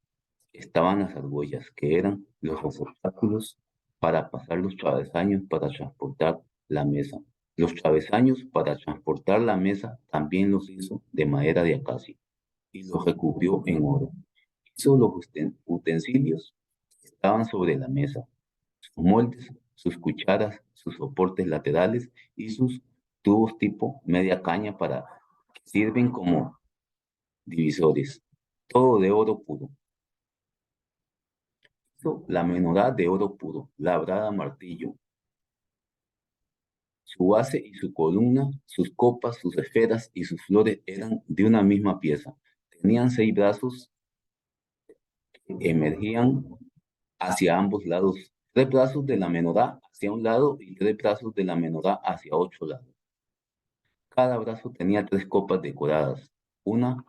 estaban las argollas, que eran los receptáculos para pasar los travesaños para transportar la mesa. Los travesaños para transportar la mesa también los hizo de madera de acacia y los recubrió en oro. Hizo los utensilios que estaban sobre la mesa, sus moldes, sus cucharas, sus soportes laterales y sus tubos tipo media caña para que sirven como divisores, todo de oro puro. Hizo la menorá de oro puro, labrada a martillo. Su base y su columna, sus copas, sus esferas y sus flores eran de una misma pieza. Tenían 6 brazos que emergían hacia ambos lados. 3 brazos de la menorá hacia un lado y 3 brazos de la menorá hacia 8 lados. Cada brazo tenía 3 copas decoradas, una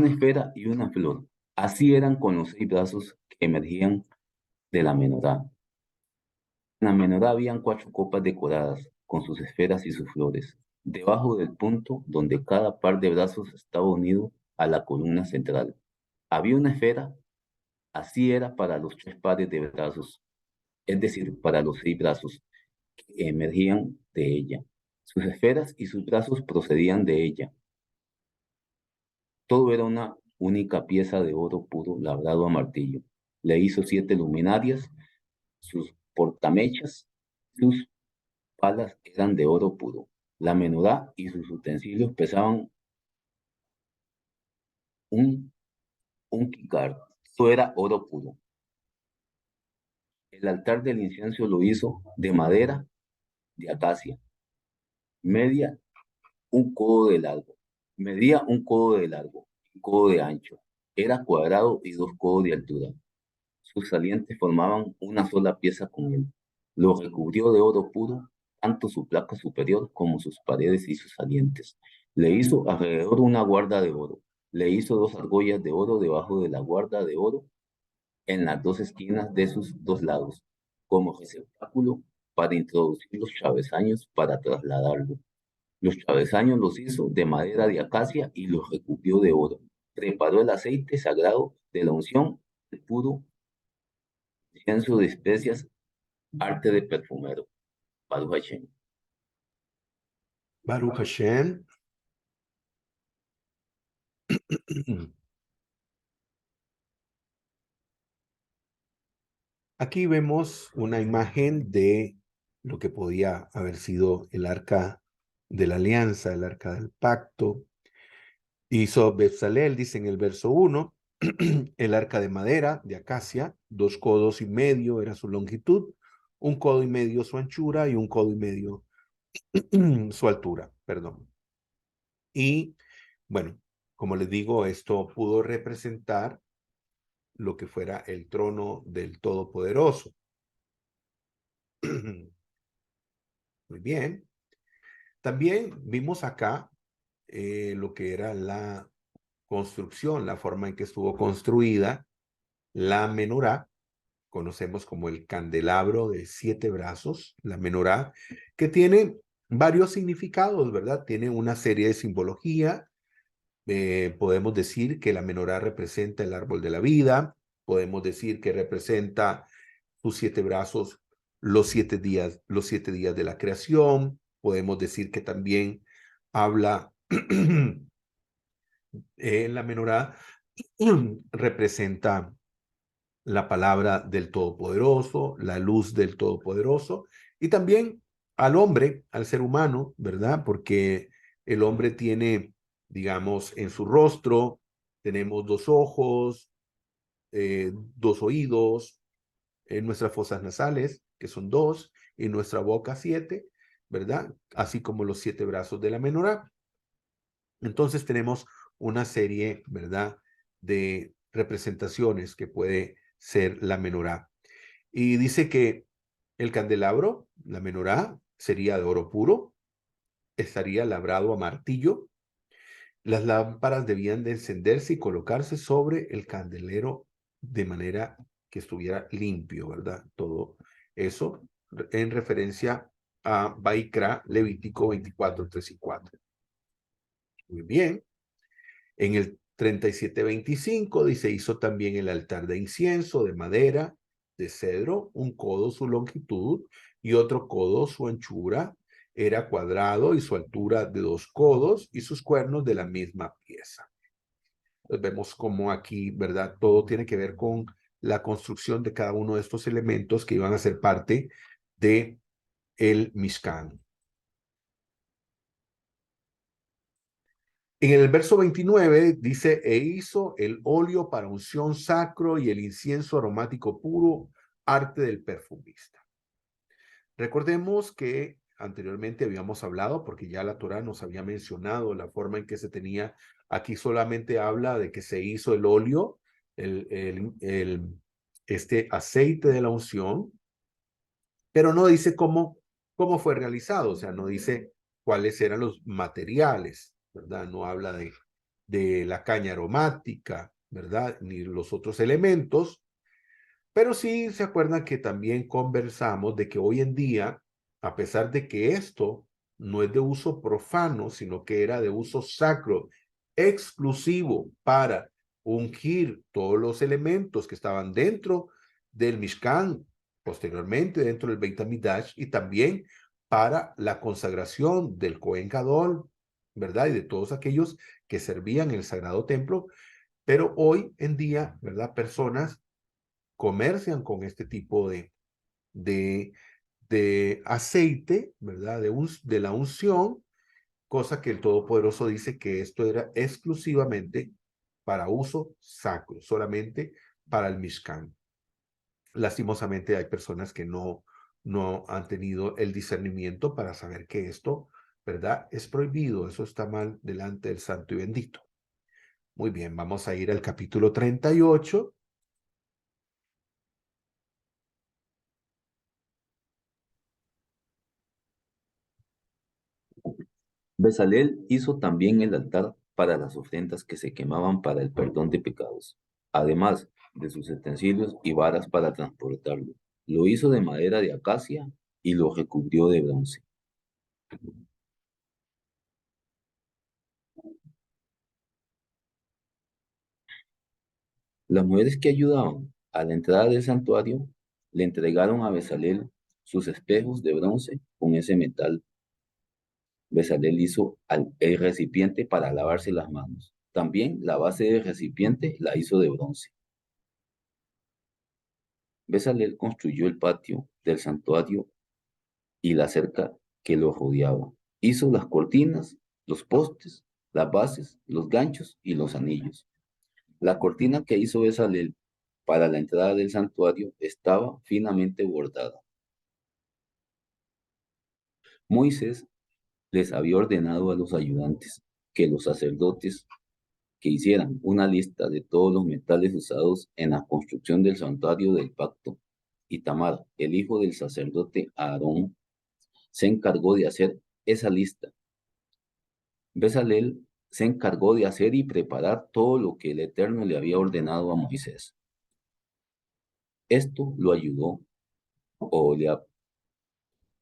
esfera y una flor. Así eran con los 6 brazos que emergían de la menorá. En la menorá habían 4 copas decoradas, con sus esferas y sus flores, debajo del punto donde cada par de brazos estaba unido a la columna central. Había una esfera, así era para los 3 pares de brazos, es decir, para los 6 brazos que emergían de ella. Sus esferas y sus brazos procedían de ella. Todo era una única pieza de oro puro labrado a martillo. Le hizo 7 luminarias, sus portamechas, sus palas eran de oro puro. La menorá y sus utensilios pesaban un, un kikar. Todo era oro puro. El altar del incienso lo hizo de madera de acacia, media un codo de largo. Medía un codo de largo, un codo de ancho. Era cuadrado y 2 codos de altura. Sus salientes formaban una sola pieza con él. Lo recubrió de oro puro, tanto su placa superior como sus paredes y sus salientes. Le hizo alrededor una guarda de oro. Le hizo 2 argollas de oro debajo de la guarda de oro en las 2 esquinas de sus 2 lados, como receptáculo para introducir los travesaños para trasladarlo. Los travesaños los hizo de madera de acacia y los recubrió de oro. Preparó el aceite sagrado de la unción, el puro incienso de especias, arte de perfumero. Baruch Hashem. Baruch Hashem. Aquí vemos una imagen de lo que podía haber sido el arca de la alianza, el arca del pacto. Hizo Bezalel, dice en el verso 1, el arca de madera, de acacia, 2 codos y medio era su longitud, 1 codo y medio su anchura y 1 codo y medio su altura, perdón. Y bueno, como les digo, esto pudo representar lo que fuera el trono del Todopoderoso. Muy bien. También vimos acá lo que era la construcción, la forma en que estuvo construida la menorá. Conocemos como el candelabro de 7 brazos, la menorá, que tiene varios significados, ¿verdad? Tiene una serie de simbología. Podemos decir que la menorá representa el árbol de la vida. Podemos decir que representa sus 7 brazos, los 7 días de la creación. Podemos decir que también habla la menorá representa la palabra del Todopoderoso, la luz del Todopoderoso, y también al hombre, al ser humano, ¿verdad? Porque el hombre tiene, digamos, en su rostro, tenemos 2 ojos, 2 oídos, en nuestras fosas nasales, que son 2, en nuestra boca 7, ¿verdad? Así como los 7 brazos de la menorá. Entonces tenemos una serie, ¿verdad?, de representaciones que puede ser la menorá. Y dice que el candelabro, la menorá, sería de oro puro, estaría labrado a martillo. Las lámparas debían de encenderse y colocarse sobre el candelero de manera que estuviera limpio, ¿verdad? Todo eso en referencia a Baikra, Levítico 24, 3 y 4. Muy bien. En el 37:25 dice, hizo también el altar de incienso de madera, de cedro, 1 codo su longitud y otro codo su anchura, era cuadrado y su altura de 2 codos y sus cuernos de la misma pieza. Entonces vemos como aquí, ¿verdad? Todo tiene que ver con la construcción de cada uno de estos elementos que iban a ser parte de el Mishkan. En el verso 29 dice, e hizo el óleo para unción sacro y el incienso aromático puro, arte del perfumista. Recordemos que anteriormente habíamos hablado, porque ya la Torá nos había mencionado la forma en que se tenía, aquí solamente habla de que se hizo el óleo, este aceite de la unción, pero no dice cómo fue realizado, o sea, no dice cuáles eran los materiales, ¿verdad? No habla de la caña aromática, ¿verdad? Ni los otros elementos, pero sí se acuerdan que también conversamos de que hoy en día, a pesar de que esto no es de uso profano, sino que era de uso sacro, exclusivo para ungir todos los elementos que estaban dentro del Mishkan, posteriormente dentro del Beit HaMikdash, y también para la consagración del Cohen Gadol, ¿verdad? Y de todos aquellos que servían en el Sagrado Templo. Pero hoy en día, ¿verdad? Personas comercian con este tipo de, de aceite, ¿verdad? De la unción, cosa que el Todopoderoso dice que esto era exclusivamente para uso sacro, solamente para el Mishkan. Lastimosamente hay personas que no han tenido el discernimiento para saber que esto, ¿verdad? Es prohibido, eso está mal delante del Santo y Bendito. Muy bien, vamos a ir al capítulo 38. Bezalel hizo también el altar para las ofrendas que se quemaban para el perdón de pecados, además de sus utensilios y varas para transportarlo. Lo hizo de madera de acacia y lo recubrió de bronce. Las mujeres que ayudaban a la entrada del santuario le entregaron a Bezalel sus espejos de bronce con ese metal. Bezalel hizo el recipiente para lavarse las manos. También la base del recipiente la hizo de bronce. Bezalel construyó el patio del santuario y la cerca que lo rodeaba. Hizo las cortinas, los postes, las bases, los ganchos y los anillos. La cortina que hizo Bezalel para la entrada del santuario estaba finamente bordada. Moisés les había ordenado a los ayudantes que los sacerdotes que hicieran una lista de todos los metales usados en la construcción del santuario del pacto. Y Tamar, el hijo del sacerdote Aarón, se encargó de hacer esa lista. Bezalel se encargó de hacer y preparar todo lo que el Eterno le había ordenado a Moisés. Esto lo ayudó,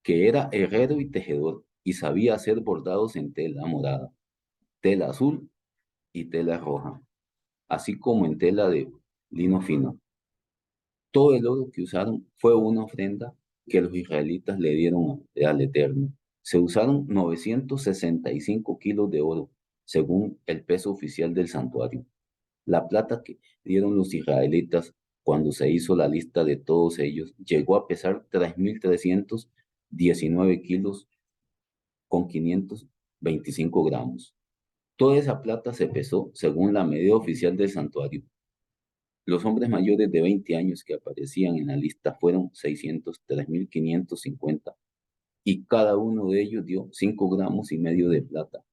que era herrero y tejedor, y sabía hacer bordados en tela morada, tela azul y tela roja, así como en tela de lino fino. Todo el oro que usaron fue una ofrenda que los israelitas le dieron al Eterno. Se usaron 965 kilos de oro, según el peso oficial del santuario. La plata que dieron los israelitas cuando se hizo la lista de todos ellos llegó a pesar 3.319 kilos con 525 gramos. Toda esa plata se pesó según la medida oficial del santuario. Los hombres mayores de 20 años que aparecían en la lista fueron 603.550 y cada uno de ellos dio 5,5 gramos de plata.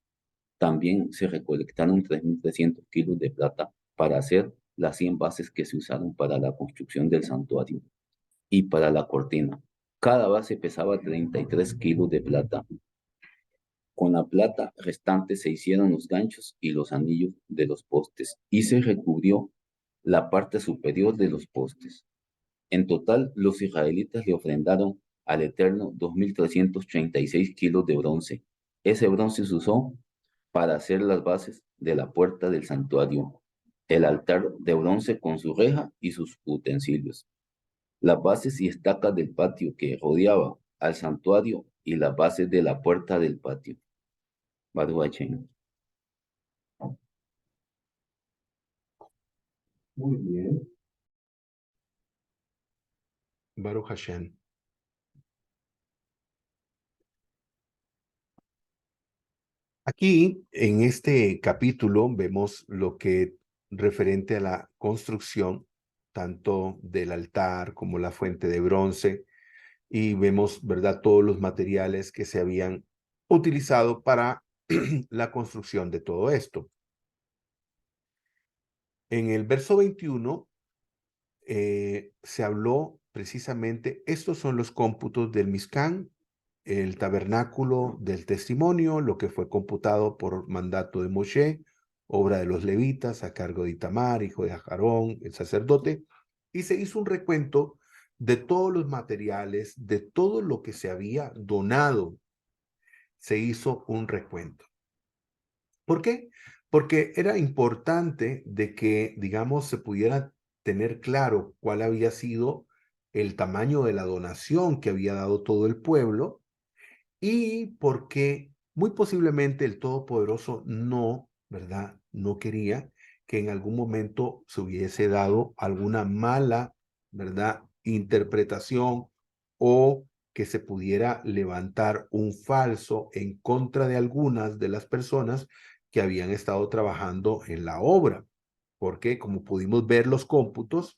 También se recolectaron 3.300 kilos de plata para hacer las 100 bases que se usaron para la construcción del santuario y para la cortina. Cada base pesaba 33 kilos de plata. Con la plata restante se hicieron los ganchos y los anillos de los postes y se recubrió la parte superior de los postes. En total, los israelitas le ofrendaron al Eterno 2.336 kilos de bronce. Ese bronce se usó para hacer las bases de la puerta del santuario, el altar de bronce con su reja y sus utensilios, las bases y estacas del patio que rodeaba al santuario y las bases de la puerta del patio. Baruch Hashem. Muy bien. Baruch Hashem. Aquí, en este capítulo, vemos lo que referente a la construcción, tanto del altar como la fuente de bronce, y vemos, ¿verdad?, todos los materiales que se habían utilizado para la construcción de todo esto. En el verso 21 se habló precisamente, estos son los cómputos del Mizcán, el tabernáculo del testimonio, lo que fue computado por mandato de Moshe, obra de los levitas, a cargo de Itamar, hijo de Aarón, el sacerdote, y se hizo un recuento de todos los materiales, de todo lo que se había donado, se hizo un recuento. ¿Por qué? Porque era importante de que, digamos, se pudiera tener claro cuál había sido el tamaño de la donación que había dado todo el pueblo, y porque muy posiblemente el Todopoderoso no, ¿verdad? No quería que en algún momento se hubiese dado alguna mala, ¿verdad?, interpretación, o que se pudiera levantar un falso en contra de algunas de las personas que habían estado trabajando en la obra. Porque, como pudimos ver los cómputos,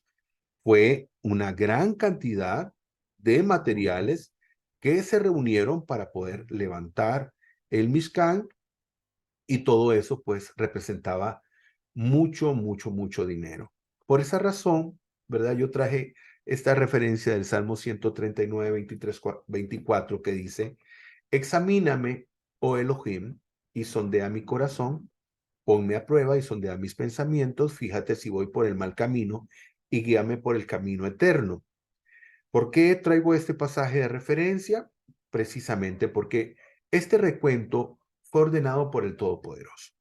fue una gran cantidad de materiales que se reunieron para poder levantar el Mishkan, y todo eso pues representaba mucho, mucho, mucho dinero. Por esa razón, ¿verdad? Yo traje esta referencia del Salmo 139, 23, 24, que dice: examíname, oh Elohim, y sondea mi corazón, ponme a prueba y sondea mis pensamientos, fíjate si voy por el mal camino y guíame por el camino eterno. ¿Por qué traigo este pasaje de referencia? Precisamente porque este recuento fue ordenado por el Todopoderoso.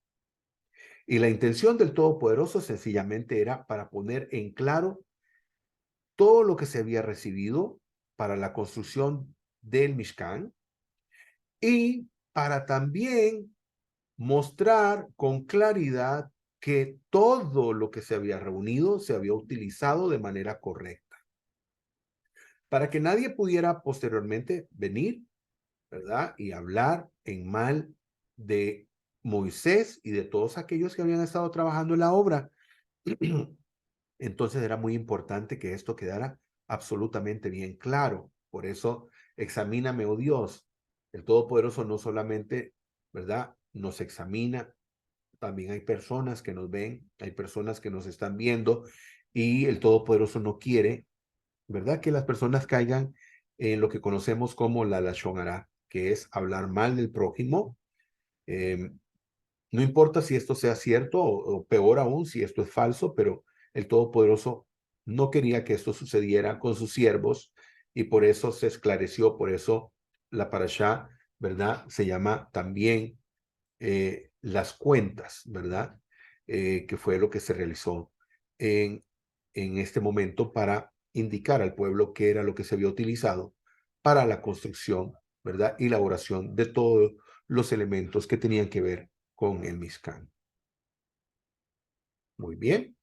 Y la intención del Todopoderoso sencillamente era para poner en claro todo lo que se había recibido para la construcción del Mishkan, y para también mostrar con claridad que todo lo que se había reunido se había utilizado de manera correcta, para que nadie pudiera posteriormente venir, ¿verdad?, y hablar en mal de Moisés y de todos aquellos que habían estado trabajando en la obra. Entonces era muy importante que esto quedara absolutamente bien claro. Por eso, examíname, oh Dios. El Todopoderoso no solamente, ¿verdad?, nos examina, también hay personas que nos ven, hay personas que nos están viendo, y el Todopoderoso no quiere, ¿verdad?, que las personas caigan en lo que conocemos como la lashon hara, que es hablar mal del prójimo. Eh, no importa si esto sea cierto, o peor aún, si esto es falso, pero el Todopoderoso no quería que esto sucediera con sus siervos, y por eso se esclareció, por eso la parashá, ¿verdad?, se llama también las cuentas, ¿verdad?, que fue lo que se realizó en, en este momento para indicar al pueblo qué era lo que se había utilizado para la construcción, ¿verdad?, y elaboración de todos los elementos que tenían que ver con el Mishkan. Muy bien.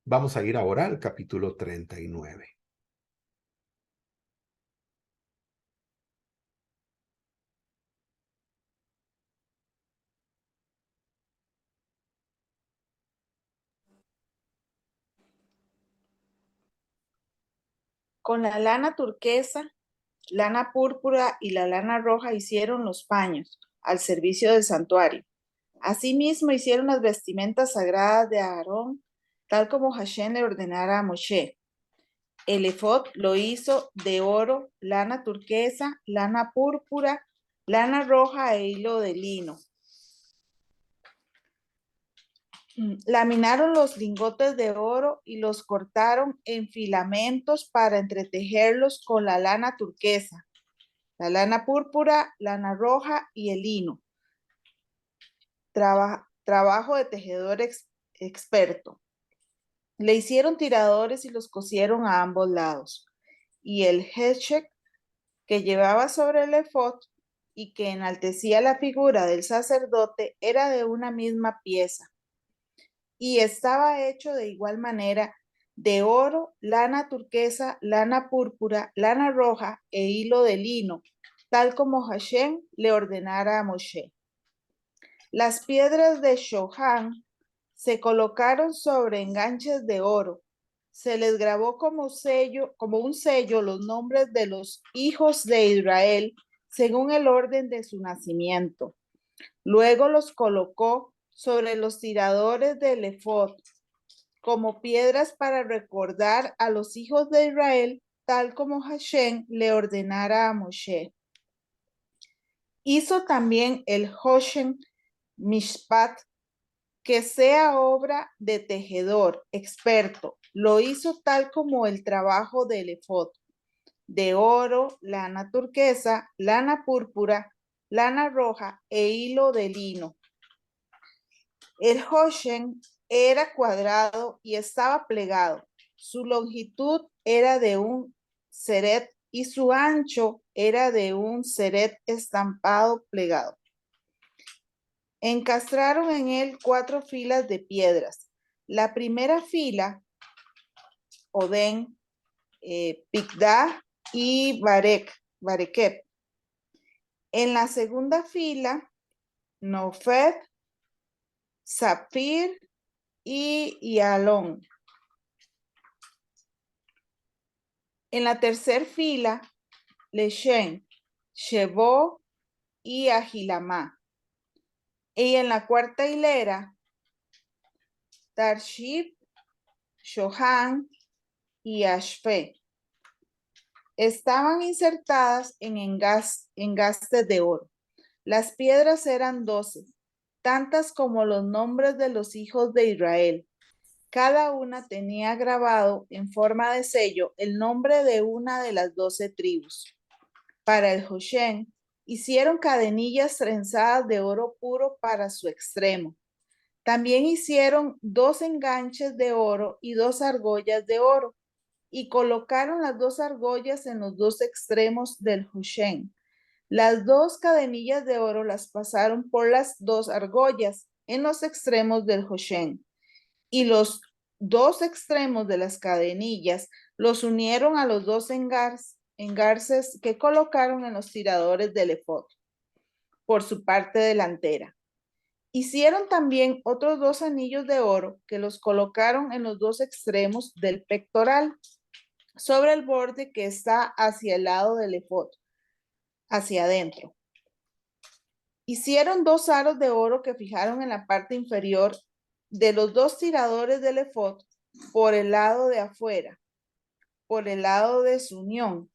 Vamos a ir ahora al capítulo 39. Con la lana turquesa, lana púrpura y la lana roja hicieron los paños al servicio del santuario. Asimismo hicieron las vestimentas sagradas de Aarón, tal como Hashem le ordenara a Moshe. El efod lo hizo de oro, lana turquesa, lana púrpura, lana roja e hilo de lino. Laminaron los lingotes de oro y los cortaron en filamentos para entretejerlos con la lana turquesa, la lana púrpura, lana roja y el lino. Trabajo de tejedor experto. Le hicieron tiradores y los cosieron a ambos lados. Y el heshek que llevaba sobre el efod y que enaltecía la figura del sacerdote era de una misma pieza. Y estaba hecho de igual manera de oro, lana turquesa, lana púrpura, lana roja e hilo de lino, tal como Hashem le ordenara a Moshe. Las piedras de Shohan se colocaron sobre enganches de oro. Se les grabó como un sello los nombres de los hijos de Israel según el orden de su nacimiento. Luego los colocó sobre los tiradores del efod como piedras para recordar a los hijos de Israel, tal como Hashem le ordenara a Moshe. Hizo también el Hoshen Mishpat, que sea obra de tejedor experto. Lo hizo tal como el trabajo del efod, de oro, lana turquesa, lana púrpura, lana roja e hilo de lino. El Hoshen era cuadrado y estaba plegado. Su longitud era de un seret y su ancho era de un seret estampado plegado. Encastraron en él 4 filas de piedras. La primera fila, Odén, Pigdah y Barekep. En la segunda fila, Nofed, Zafir y Yalón. En la tercera fila, Leshen, Shebo y Ahilamá. Y en la cuarta hilera, Tarshib, Shohan y Ashfe. Estaban insertadas en engastes de oro. Las piedras eran 12, tantas como los nombres de los hijos de Israel. Cada una tenía grabado en forma de sello el nombre de una de las 12 tribus. Para el Hoshen, hicieron cadenillas trenzadas de oro puro para su extremo. También hicieron 2 enganches de oro y 2 argollas de oro, y colocaron las 2 argollas en los 2 extremos del Hoshen. Las 2 cadenillas de oro las pasaron por las 2 argollas en los extremos del Hoshen, y los 2 extremos de las cadenillas los unieron a los 2 engarces que colocaron en los tiradores del efod por su parte delantera. Hicieron también otros 2 anillos de oro que los colocaron en los 2 extremos del pectoral, sobre el borde que está hacia el lado del efod, hacia adentro. Hicieron 2 aros de oro que fijaron en la parte inferior de los 2 tiradores del efod por el lado de afuera, por el lado de su unión,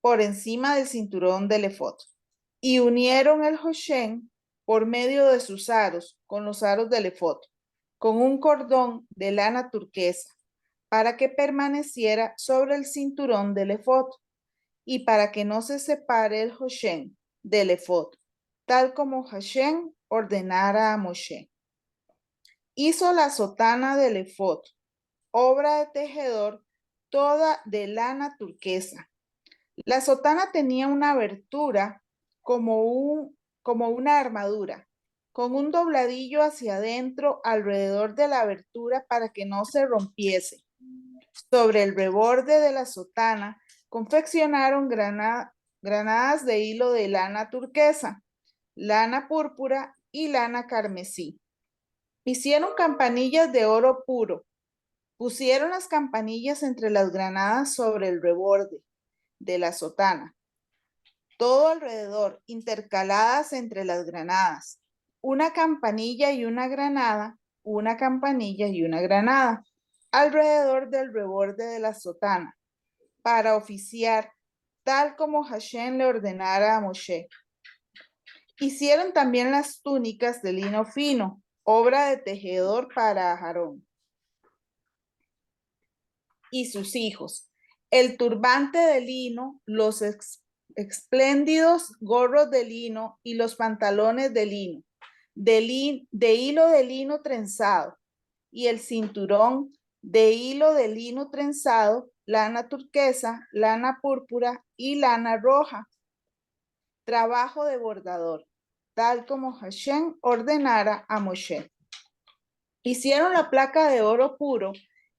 por encima del cinturón del efod. Y unieron el Hoshen por medio de sus aros con los aros del efod, con un cordón de lana turquesa, para que permaneciera sobre el cinturón del efod y para que no se separe el Hoshen del efod, tal como Hashem ordenara a Moshe. Hizo la sotana del efod, obra de tejedor, toda de lana turquesa. La sotana tenía una abertura como una armadura, con un dobladillo hacia adentro alrededor de la abertura para que no se rompiese. Sobre el reborde de la sotana confeccionaron granadas de hilo de lana turquesa, lana púrpura y lana carmesí. Hicieron campanillas de oro puro. Pusieron las campanillas entre las granadas sobre el reborde de la sotana, todo alrededor, intercaladas entre las granadas. Una campanilla y una granada, una campanilla y una granada, alrededor del reborde de la sotana, para oficiar, tal como Hashem le ordenara a Moshe. Hicieron también las túnicas de lino fino, obra de tejedor para Aarón y sus hijos, el turbante de lino, los espléndidos gorros de lino y los pantalones de lino, de hilo de lino trenzado, y el cinturón de hilo de lino trenzado, lana turquesa, lana púrpura y lana roja. Trabajo de bordador, tal como Hashem ordenara a Moshe. Hicieron la placa de oro puro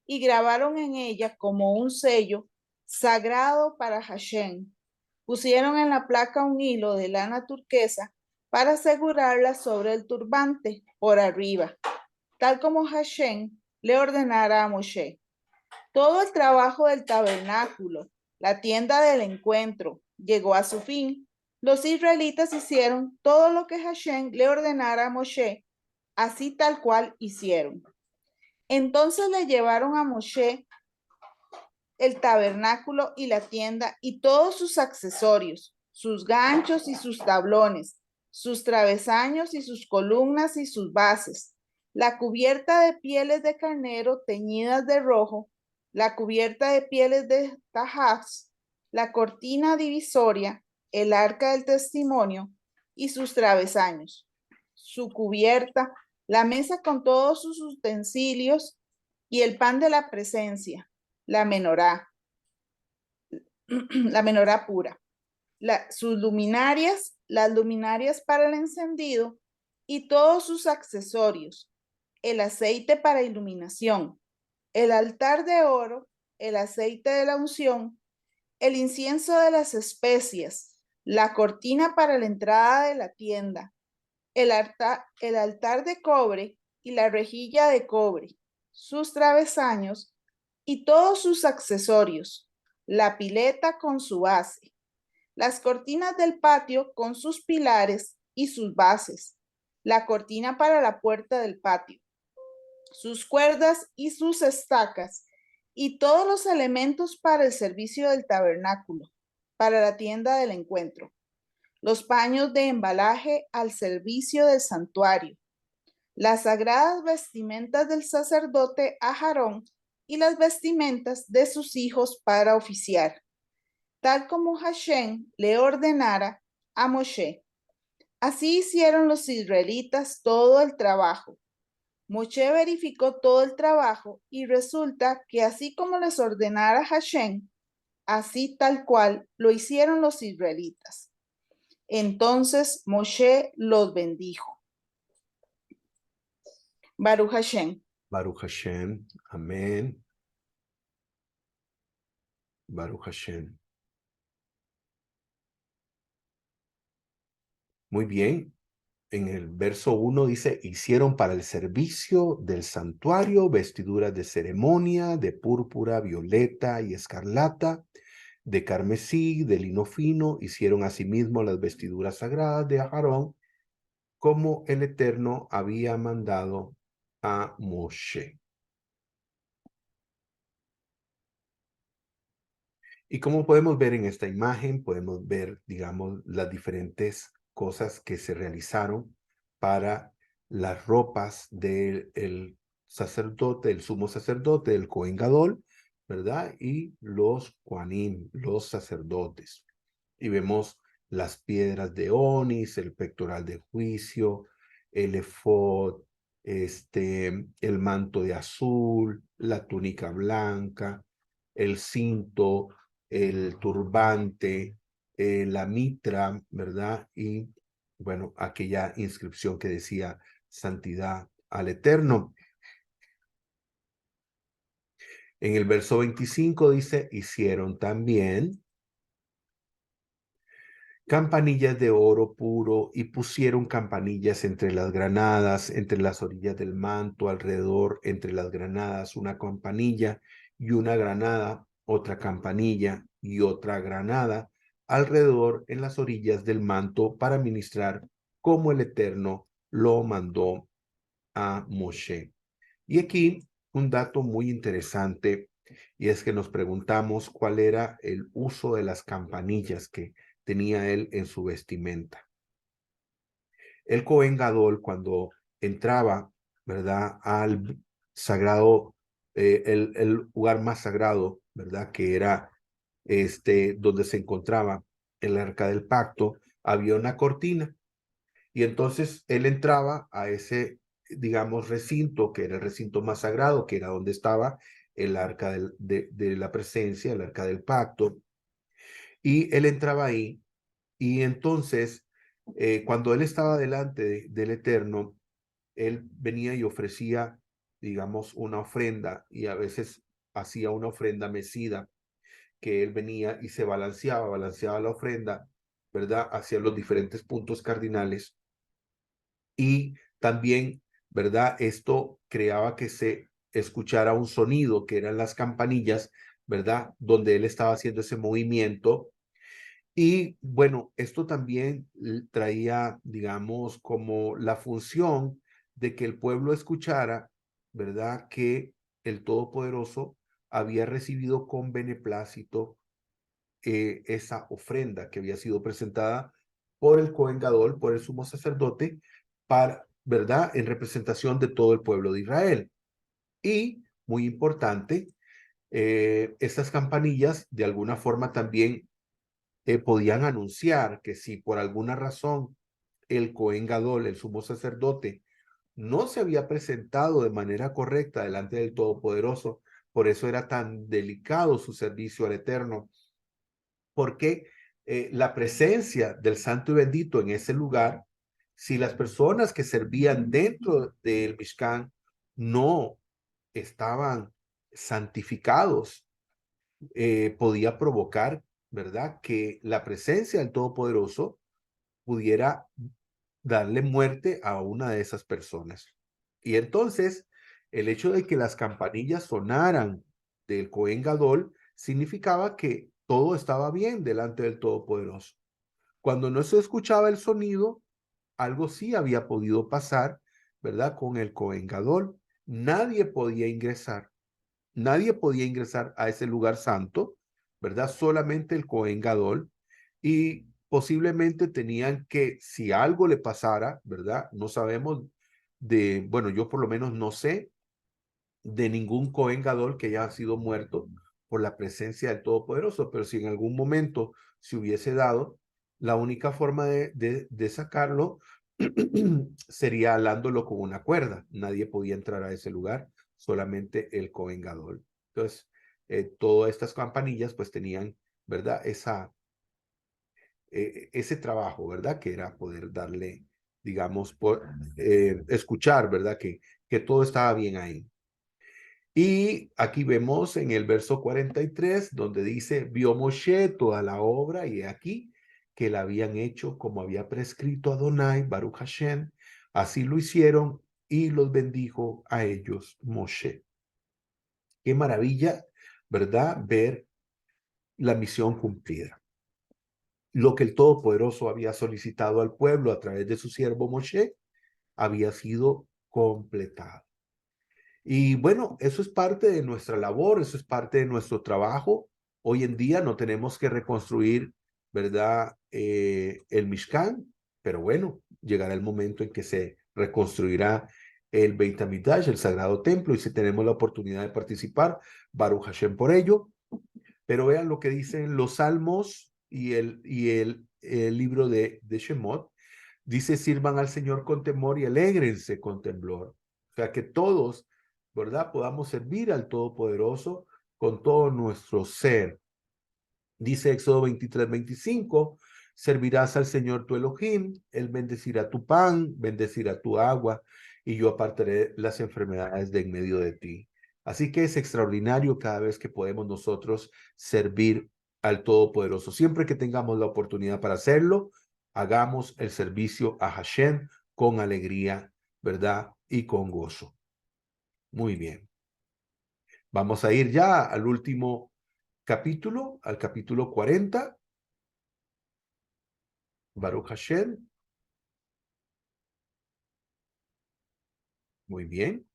y grabaron en ella como un sello sagrado para Hashem. Pusieron en la placa un hilo de lana turquesa para asegurarla sobre el turbante por arriba, tal como Hashem le ordenara a Moshe. Todo el trabajo del tabernáculo, la tienda del encuentro, llegó a su fin. Los israelitas hicieron todo lo que Hashem le ordenara a Moshe, así tal cual hicieron. Entonces le llevaron a Moshe el tabernáculo y la tienda y todos sus accesorios, sus ganchos y sus tablones, sus travesaños y sus columnas y sus bases, la cubierta de pieles de carnero teñidas de rojo, la cubierta de pieles de tajaz, la cortina divisoria, el arca del testimonio y sus travesaños, su cubierta, la mesa con todos sus utensilios y el pan de la presencia, la menorá pura, sus luminarias, las luminarias para el encendido y todos sus accesorios, el aceite para iluminación, el altar de oro, el aceite de la unción, el incienso de las especias, la cortina para la entrada de la tienda, el altar de cobre y la rejilla de cobre, sus travesaños y todos sus accesorios, la pileta con su base, las cortinas del patio con sus pilares y sus bases, la cortina para la puerta del patio, sus cuerdas y sus estacas, y todos los elementos para el servicio del tabernáculo, para la tienda del encuentro, los paños de embalaje al servicio del santuario, las sagradas vestimentas del sacerdote Aarón y las vestimentas de sus hijos para oficiar, tal como Hashem le ordenara a Moshe. Así hicieron los israelitas todo el trabajo. Moshe verificó todo el trabajo y resulta que así como les ordenara Hashem, así tal cual lo hicieron los israelitas. Entonces Moshe los bendijo. Baruch Hashem. Baruch Hashem. Amén. Baruch Hashem. Muy bien. En el verso 1 dice, hicieron para el servicio del santuario vestiduras de ceremonia, de púrpura, violeta y escarlata, de carmesí, de lino fino. Hicieron asimismo las vestiduras sagradas de Aarón, como el Eterno había mandado a Moshe. Y como podemos ver en esta imagen, podemos ver, digamos, las diferentes cosas que se realizaron para las ropas del sacerdote, el sumo sacerdote, el Cohen Gadol, ¿verdad? Y los Kohanim, los sacerdotes. Y vemos las piedras de onis, el pectoral de juicio, el efod, el manto de azul, la túnica blanca, el cinto, el turbante, la mitra, ¿verdad? Y bueno, aquella inscripción que decía santidad al Eterno. En el verso 25 dice, hicieron también campanillas de oro puro y pusieron campanillas entre las granadas, entre las orillas del manto, alrededor, entre las granadas, una campanilla y una granada, otra campanilla y otra granada, alrededor en las orillas del manto para ministrar como el Eterno lo mandó a Moshe. Y aquí un dato muy interesante, y es que nos preguntamos cuál era el uso de las campanillas que tenía él en su vestimenta. El Cohen Gadol, cuando entraba, ¿verdad?, al sagrado, el lugar más sagrado, ¿verdad?, que era donde se encontraba el arca del pacto, había una cortina. Y entonces él entraba a ese, digamos, recinto, que era el recinto más sagrado, que era donde estaba el arca de la presencia, el arca del pacto. Y él entraba ahí. Y entonces, cuando él estaba delante del Eterno, él venía y ofrecía, digamos, una ofrenda, y a veces hacía una ofrenda mecida, que él venía y se balanceaba la ofrenda, ¿verdad? Hacia los diferentes puntos cardinales. Y también, ¿verdad? Esto creaba que se escuchara un sonido, que eran las campanillas, ¿verdad? Donde él estaba haciendo ese movimiento. Y bueno, esto también traía, digamos, como la función de que el pueblo escuchara, ¿verdad? Que el Todopoderoso había recibido con beneplácito esa ofrenda que había sido presentada por el Cohen Gadol, por el sumo sacerdote, para, ¿verdad? En representación de todo el pueblo de Israel. Y, muy importante, estas campanillas de alguna forma también podían anunciar que si por alguna razón el Cohen Gadol, el sumo sacerdote, no se había presentado de manera correcta delante del Todopoderoso, por eso era tan delicado su servicio al Eterno, porque la presencia del Santo y Bendito en ese lugar, si las personas que servían dentro del Mishkan no estaban santificados, podía provocar, ¿verdad? Que la presencia del Todopoderoso pudiera darle muerte a una de esas personas. Y entonces, el hecho de que las campanillas sonaran del Cohen Gadol significaba que todo estaba bien delante del Todopoderoso. Cuando no se escuchaba el sonido, algo sí había podido pasar, ¿verdad? Con el Cohen Gadol. Nadie podía ingresar a ese lugar santo, ¿verdad? Solamente el Cohen Gadol. Y posiblemente tenían que, si algo le pasara, ¿verdad? No sabemos de, bueno, yo por lo menos no sé de ningún Cohen Gadol que haya sido muerto por la presencia del Todopoderoso, pero si en algún momento se hubiese dado, la única forma de sacarlo sería alándolo con una cuerda. Nadie podía entrar a ese lugar, solamente el Cohen Gadol. Entonces, todas estas campanillas pues tenían, ¿verdad? Ese trabajo, ¿verdad? Que era poder darle, digamos, escuchar, ¿verdad? Que todo estaba bien ahí. Y aquí vemos en el verso 43, donde dice, vio Moshe toda la obra y aquí que la habían hecho como había prescrito Adonai, Baruch Hashem. Así lo hicieron y los bendijo a ellos Moshe. Qué maravilla, ¿verdad? Ver la misión cumplida. Lo que el Todopoderoso había solicitado al pueblo a través de su siervo Moshe había sido completado. Y bueno, eso es parte de nuestra labor, eso es parte de nuestro trabajo. Hoy en día no tenemos que reconstruir, ¿verdad? El Mishkan, pero bueno, llegará el momento en que se reconstruirá el Beit HaMikdash, el Sagrado Templo, y si tenemos la oportunidad de participar, Baruch Hashem por ello. Pero vean lo que dicen los Salmos y el libro de Shemot. Dice, sirvan al Señor con temor y alégrense con temblor. O sea, que todos, ¿verdad? Podamos servir al Todopoderoso con todo nuestro ser. Dice Éxodo 23:25, servirás al Señor tu Elohim, Él bendecirá tu pan, bendecirá tu agua, y yo apartaré las enfermedades de en medio de ti. Así que es extraordinario cada vez que podemos nosotros servir al Todopoderoso. Siempre que tengamos la oportunidad para hacerlo, hagamos el servicio a Hashem con alegría, ¿verdad? Y con gozo. Muy bien. Vamos a ir ya al último capítulo, al capítulo 40. Baruch Hashem. Muy bien.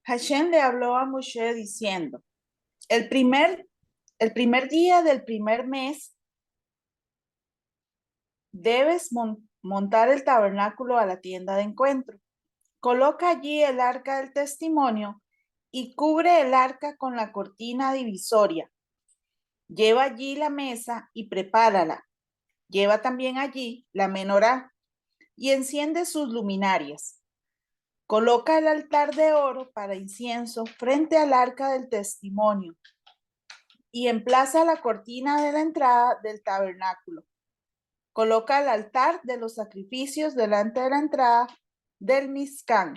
Hashem le habló a Moshe diciendo, el primer día del primer mes debes montar el tabernáculo a la tienda de encuentro. Coloca allí el arca del testimonio y cubre el arca con la cortina divisoria. Lleva allí la mesa y prepárala. Lleva también allí la menorá y enciende sus luminarias. Coloca el altar de oro para incienso frente al arca del testimonio y emplaza la cortina de la entrada del tabernáculo. Coloca el altar de los sacrificios delante de la entrada del Mizcán,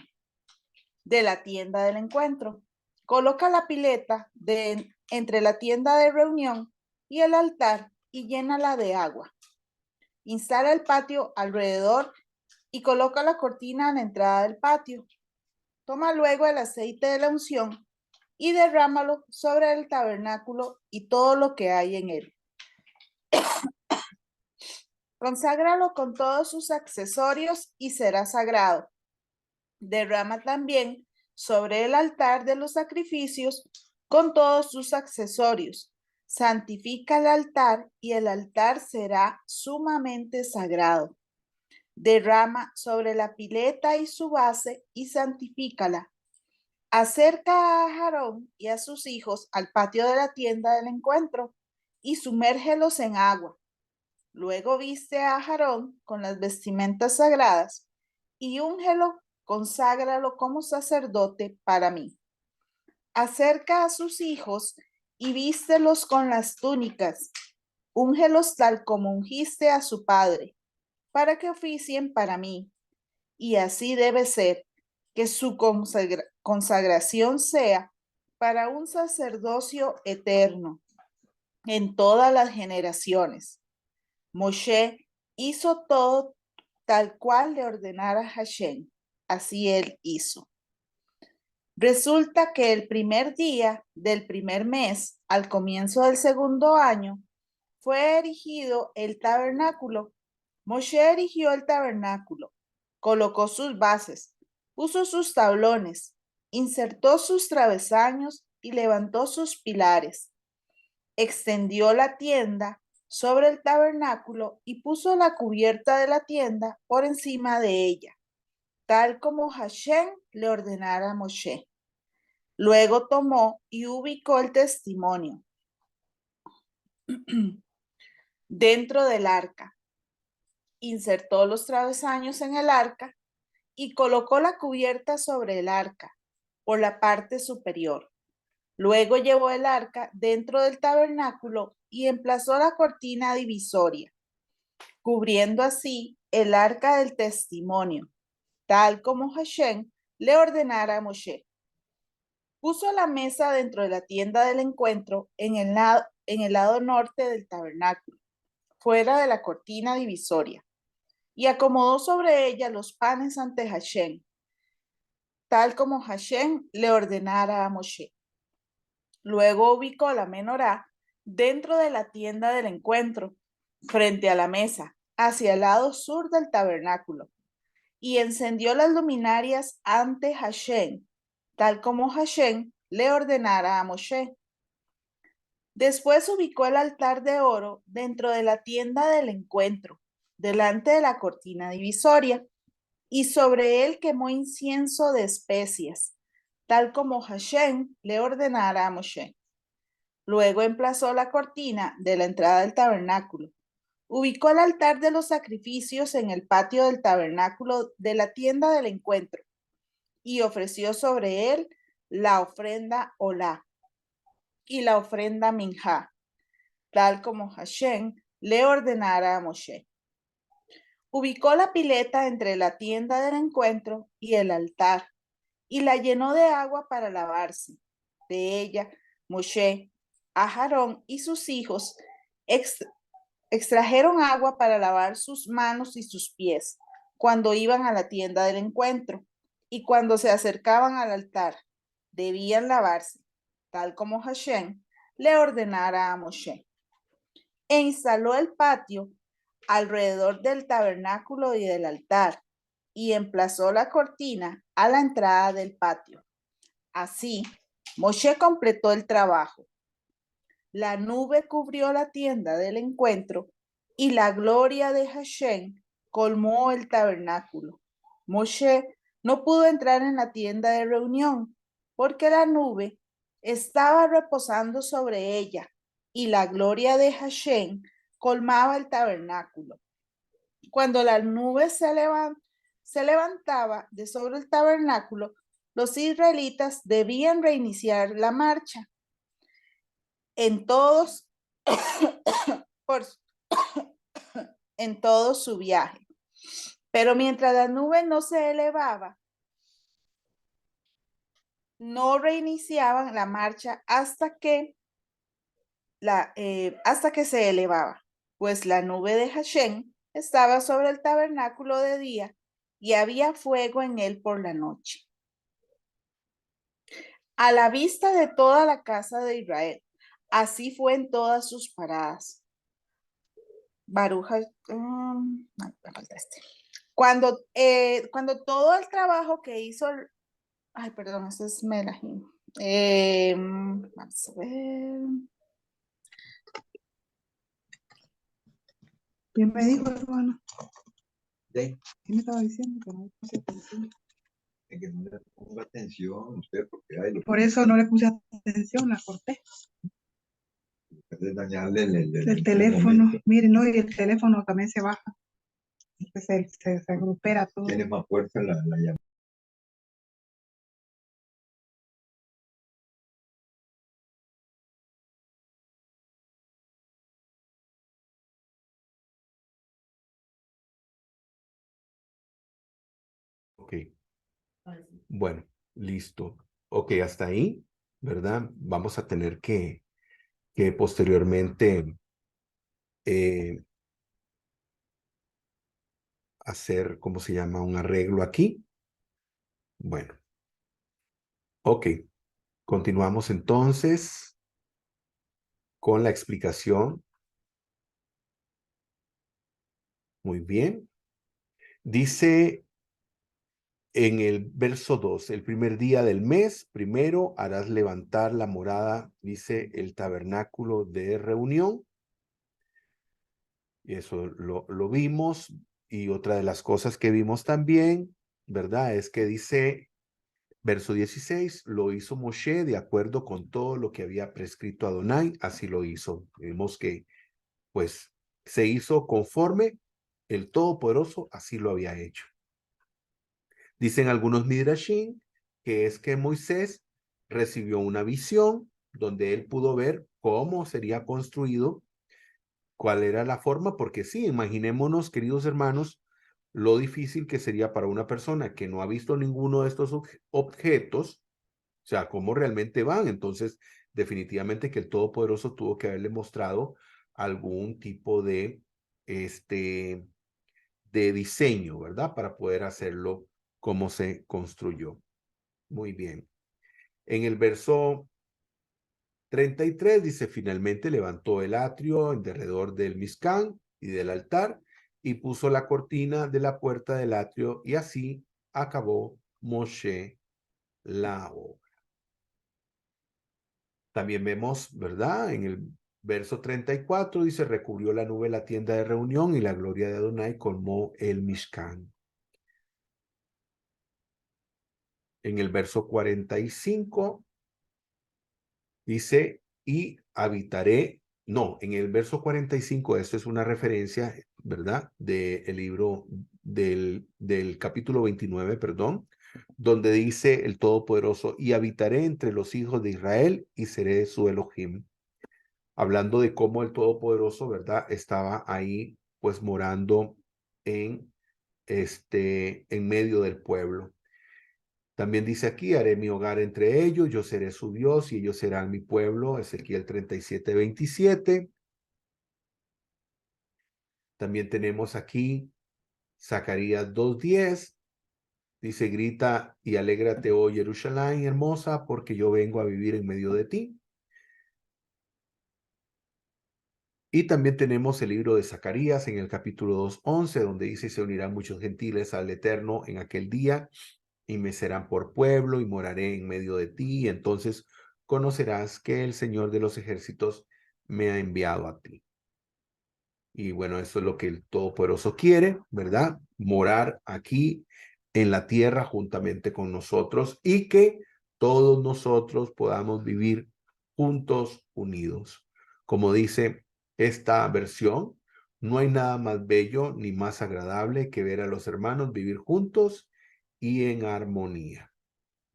de la tienda del encuentro. Coloca la pileta entre la tienda de reunión y el altar y llénala de agua. Instala el patio alrededor y coloca la cortina a la entrada del patio. Toma luego el aceite de la unción y derrámalo sobre el tabernáculo y todo lo que hay en él. Conságralo con todos sus accesorios y será sagrado. Derrama también sobre el altar de los sacrificios con todos sus accesorios. Santifica el altar y el altar será sumamente sagrado. Derrama sobre la pileta y su base y santifícala. Acerca a Aarón y a sus hijos al patio de la tienda del encuentro y sumérgelos en agua. Luego viste a Aarón con las vestimentas sagradas y úngelo, conságralo como sacerdote para mí. Acerca a sus hijos y vístelos con las túnicas. Úngelos tal como ungiste a su padre, para que oficien para mí. Y así debe ser, que su consagración sea para un sacerdocio eterno en todas las generaciones. Moshe hizo todo tal cual le ordenara Hashem. Así él hizo. Resulta que el primer día del primer mes, al comienzo del segundo año, fue erigido el tabernáculo. Moshe erigió el tabernáculo, colocó sus bases, puso sus tablones, insertó sus travesaños y levantó sus pilares. Extendió la tienda sobre el tabernáculo y puso la cubierta de la tienda por encima de ella, tal como Hashem le ordenara a Moshe. Luego tomó y ubicó el testimonio dentro del arca. Insertó los travesaños en el arca y colocó la cubierta sobre el arca por la parte superior. Luego llevó el arca dentro del tabernáculo y emplazó la cortina divisoria, cubriendo así el arca del testimonio, tal como Hashem le ordenara a Moshe. Puso la mesa dentro de la tienda del encuentro en el lado norte del tabernáculo, fuera de la cortina divisoria, y acomodó sobre ella los panes ante Hashem, tal como Hashem le ordenara a Moshe. Luego ubicó la menorá dentro de la tienda del encuentro, frente a la mesa, hacia el lado sur del tabernáculo, y encendió las luminarias ante Hashem, tal como Hashem le ordenara a Moshe. Después ubicó el altar de oro dentro de la tienda del encuentro, delante de la cortina divisoria, y sobre él quemó incienso de especias, tal como Hashem le ordenara a Moshe. Luego emplazó la cortina de la entrada del tabernáculo. Ubicó el altar de los sacrificios en el patio del tabernáculo de la tienda del encuentro y ofreció sobre él la ofrenda olá y la ofrenda minjá, tal como Hashem le ordenara a Moshe. Ubicó la pileta entre la tienda del encuentro y el altar y la llenó de agua para lavarse. De ella, Moshe, Aarón y sus hijos extrajeron agua para lavar sus manos y sus pies cuando iban a la tienda del encuentro y cuando se acercaban al altar. Debían lavarse, tal como Hashem le ordenara a Moshe. E instaló el patio alrededor del tabernáculo y del altar y emplazó la cortina a la entrada del patio. Así, Moshe completó el trabajo. La nube cubrió la tienda del encuentro y la gloria de Hashem colmó el tabernáculo. Moshe no pudo entrar en la tienda de reunión porque la nube estaba reposando sobre ella y la gloria de Hashem colmaba el tabernáculo. Cuando la nube se levantaba de sobre el tabernáculo, los israelitas debían reiniciar la marcha. En todos su viaje. Pero mientras la nube no se elevaba, no reiniciaban la marcha hasta que se elevaba, pues la nube de Hashem estaba sobre el tabernáculo de día y había fuego en él por la noche. A la vista de toda la casa de Israel, así fue en todas sus paradas. Me falta este. Cuando todo el trabajo que hizo, ese es Melahim. Vamos a ver. ¿Quién me dijo, hermano? ¿Qué ¿Quién me estaba diciendo? Que no le puse atención. que no le ponga atención usted porque hay lo Por eso no le puse atención, la corté. que puede dañarle El teléfono, miren, no, y el teléfono también se baja. Entonces se recupera todo. Tiene más fuerza la llamada. Ok. Bueno, listo. Ok, hasta ahí, ¿verdad? Vamos a tener que posteriormente hacer, ¿cómo se llama? Un arreglo aquí. Bueno, ok. Continuamos entonces con la explicación. Muy bien. Dice en el verso 2, el primer día del mes, primero harás levantar la morada, dice el tabernáculo de reunión. Y eso lo vimos. Y otra de las cosas que vimos también, ¿verdad? Es que dice, verso 16, lo hizo Moshe de acuerdo con todo lo que había prescrito Adonai, así lo hizo. Vimos que, pues, se hizo conforme el Todopoderoso, así lo había hecho. Dicen algunos midrashim que es que Moisés recibió una visión donde él pudo ver cómo sería construido, cuál era la forma, porque sí, imaginémonos, queridos hermanos, lo difícil que sería para una persona que no ha visto ninguno de estos objetos, o sea, cómo realmente van. Entonces, definitivamente que el Todopoderoso tuvo que haberle mostrado algún tipo de, de diseño, ¿verdad? Para poder hacerlo como se construyó. Muy bien. En el verso 33 dice, finalmente levantó el atrio en derredor del Mizcán y del altar y puso la cortina de la puerta del atrio y así acabó Moshe la obra. También vemos, ¿verdad? En el verso 34 dice, recubrió la nube la tienda de reunión y la gloria de Adonai colmó el Mishkan. En el verso 45 dice, y habitaré, no, en el verso 45, esto es una referencia, ¿verdad? Del libro del capítulo 29, perdón, donde dice el Todopoderoso, y habitaré entre los hijos de Israel y seré su Elohim. Hablando de cómo el Todopoderoso, ¿verdad? Estaba ahí, pues morando en medio del pueblo. También dice aquí, haré mi hogar entre ellos, yo seré su Dios y ellos serán mi pueblo, Ezequiel 37:27. También tenemos aquí Zacarías 2:10, dice, grita y alégrate, oh Jerusalén hermosa, porque yo vengo a vivir en medio de ti. Y también tenemos el libro de Zacarías en el capítulo 2:11, donde dice, se unirán muchos gentiles al Eterno en aquel día, y me serán por pueblo, y moraré en medio de ti, y entonces conocerás que el Señor de los ejércitos me ha enviado a ti. Y bueno, eso es lo que el Todopoderoso quiere, ¿verdad? Morar aquí en la tierra juntamente con nosotros y que todos nosotros podamos vivir juntos, unidos. Como dice esta versión, no hay nada más bello ni más agradable que ver a los hermanos vivir juntos y en armonía.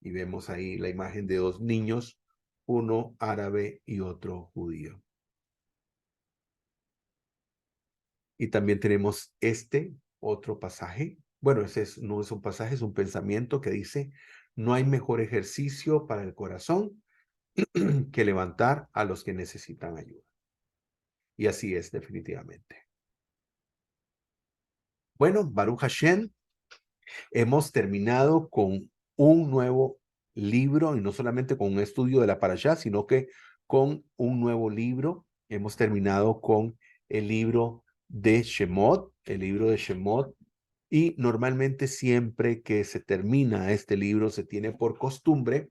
Y vemos ahí la imagen de dos niños, uno árabe y otro judío. Y también tenemos este otro pasaje Bueno, no es un pasaje, es un pensamiento que dice, no hay mejor ejercicio para el corazón que levantar a los que necesitan ayuda. Y así es definitivamente. Bueno, Baruch Hashem, hemos terminado con un nuevo libro, y no solamente con un estudio de la Parashá, sino que con un nuevo libro. Hemos terminado con el libro de Shemot, y normalmente siempre que se termina este libro se tiene por costumbre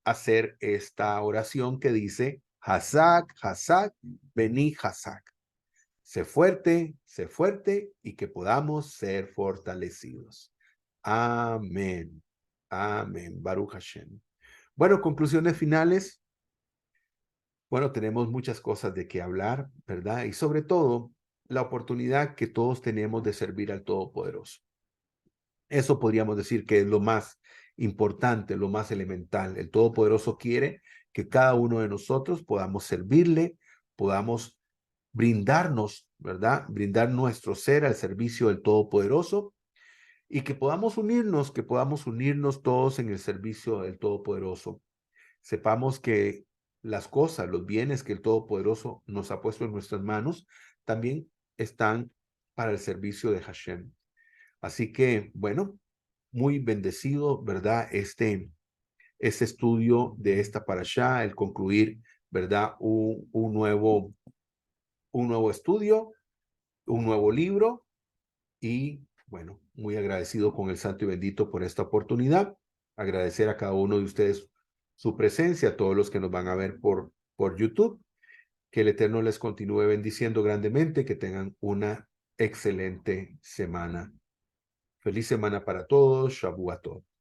hacer esta oración que dice Hazak, Hazak, Beni Hazak. Sé fuerte y que podamos ser fortalecidos. Amén. Amén. Baruch Hashem. Bueno, conclusiones finales. Bueno, tenemos muchas cosas de qué hablar, ¿verdad? Y sobre todo, la oportunidad que todos tenemos de servir al Todopoderoso. Eso podríamos decir que es lo más importante, lo más elemental. El Todopoderoso quiere que cada uno de nosotros podamos servirle, podamos brindarnos, ¿verdad? Brindar nuestro ser al servicio del Todopoderoso y que podamos unirnos todos en el servicio del Todopoderoso. Sepamos que las cosas, los bienes que el Todopoderoso nos ha puesto en nuestras manos, también están para el servicio de Hashem. Así que, bueno, muy bendecido, ¿verdad? Este estudio de esta parashá, el concluir, ¿verdad? Un nuevo estudio, un nuevo libro y, bueno, muy agradecido con el Santo y Bendito por esta oportunidad. Agradecer a cada uno de ustedes su presencia, a todos los que nos van a ver por YouTube. Que el Eterno les continúe bendiciendo grandemente, que tengan una excelente semana. Feliz semana para todos. Shavuot Tov.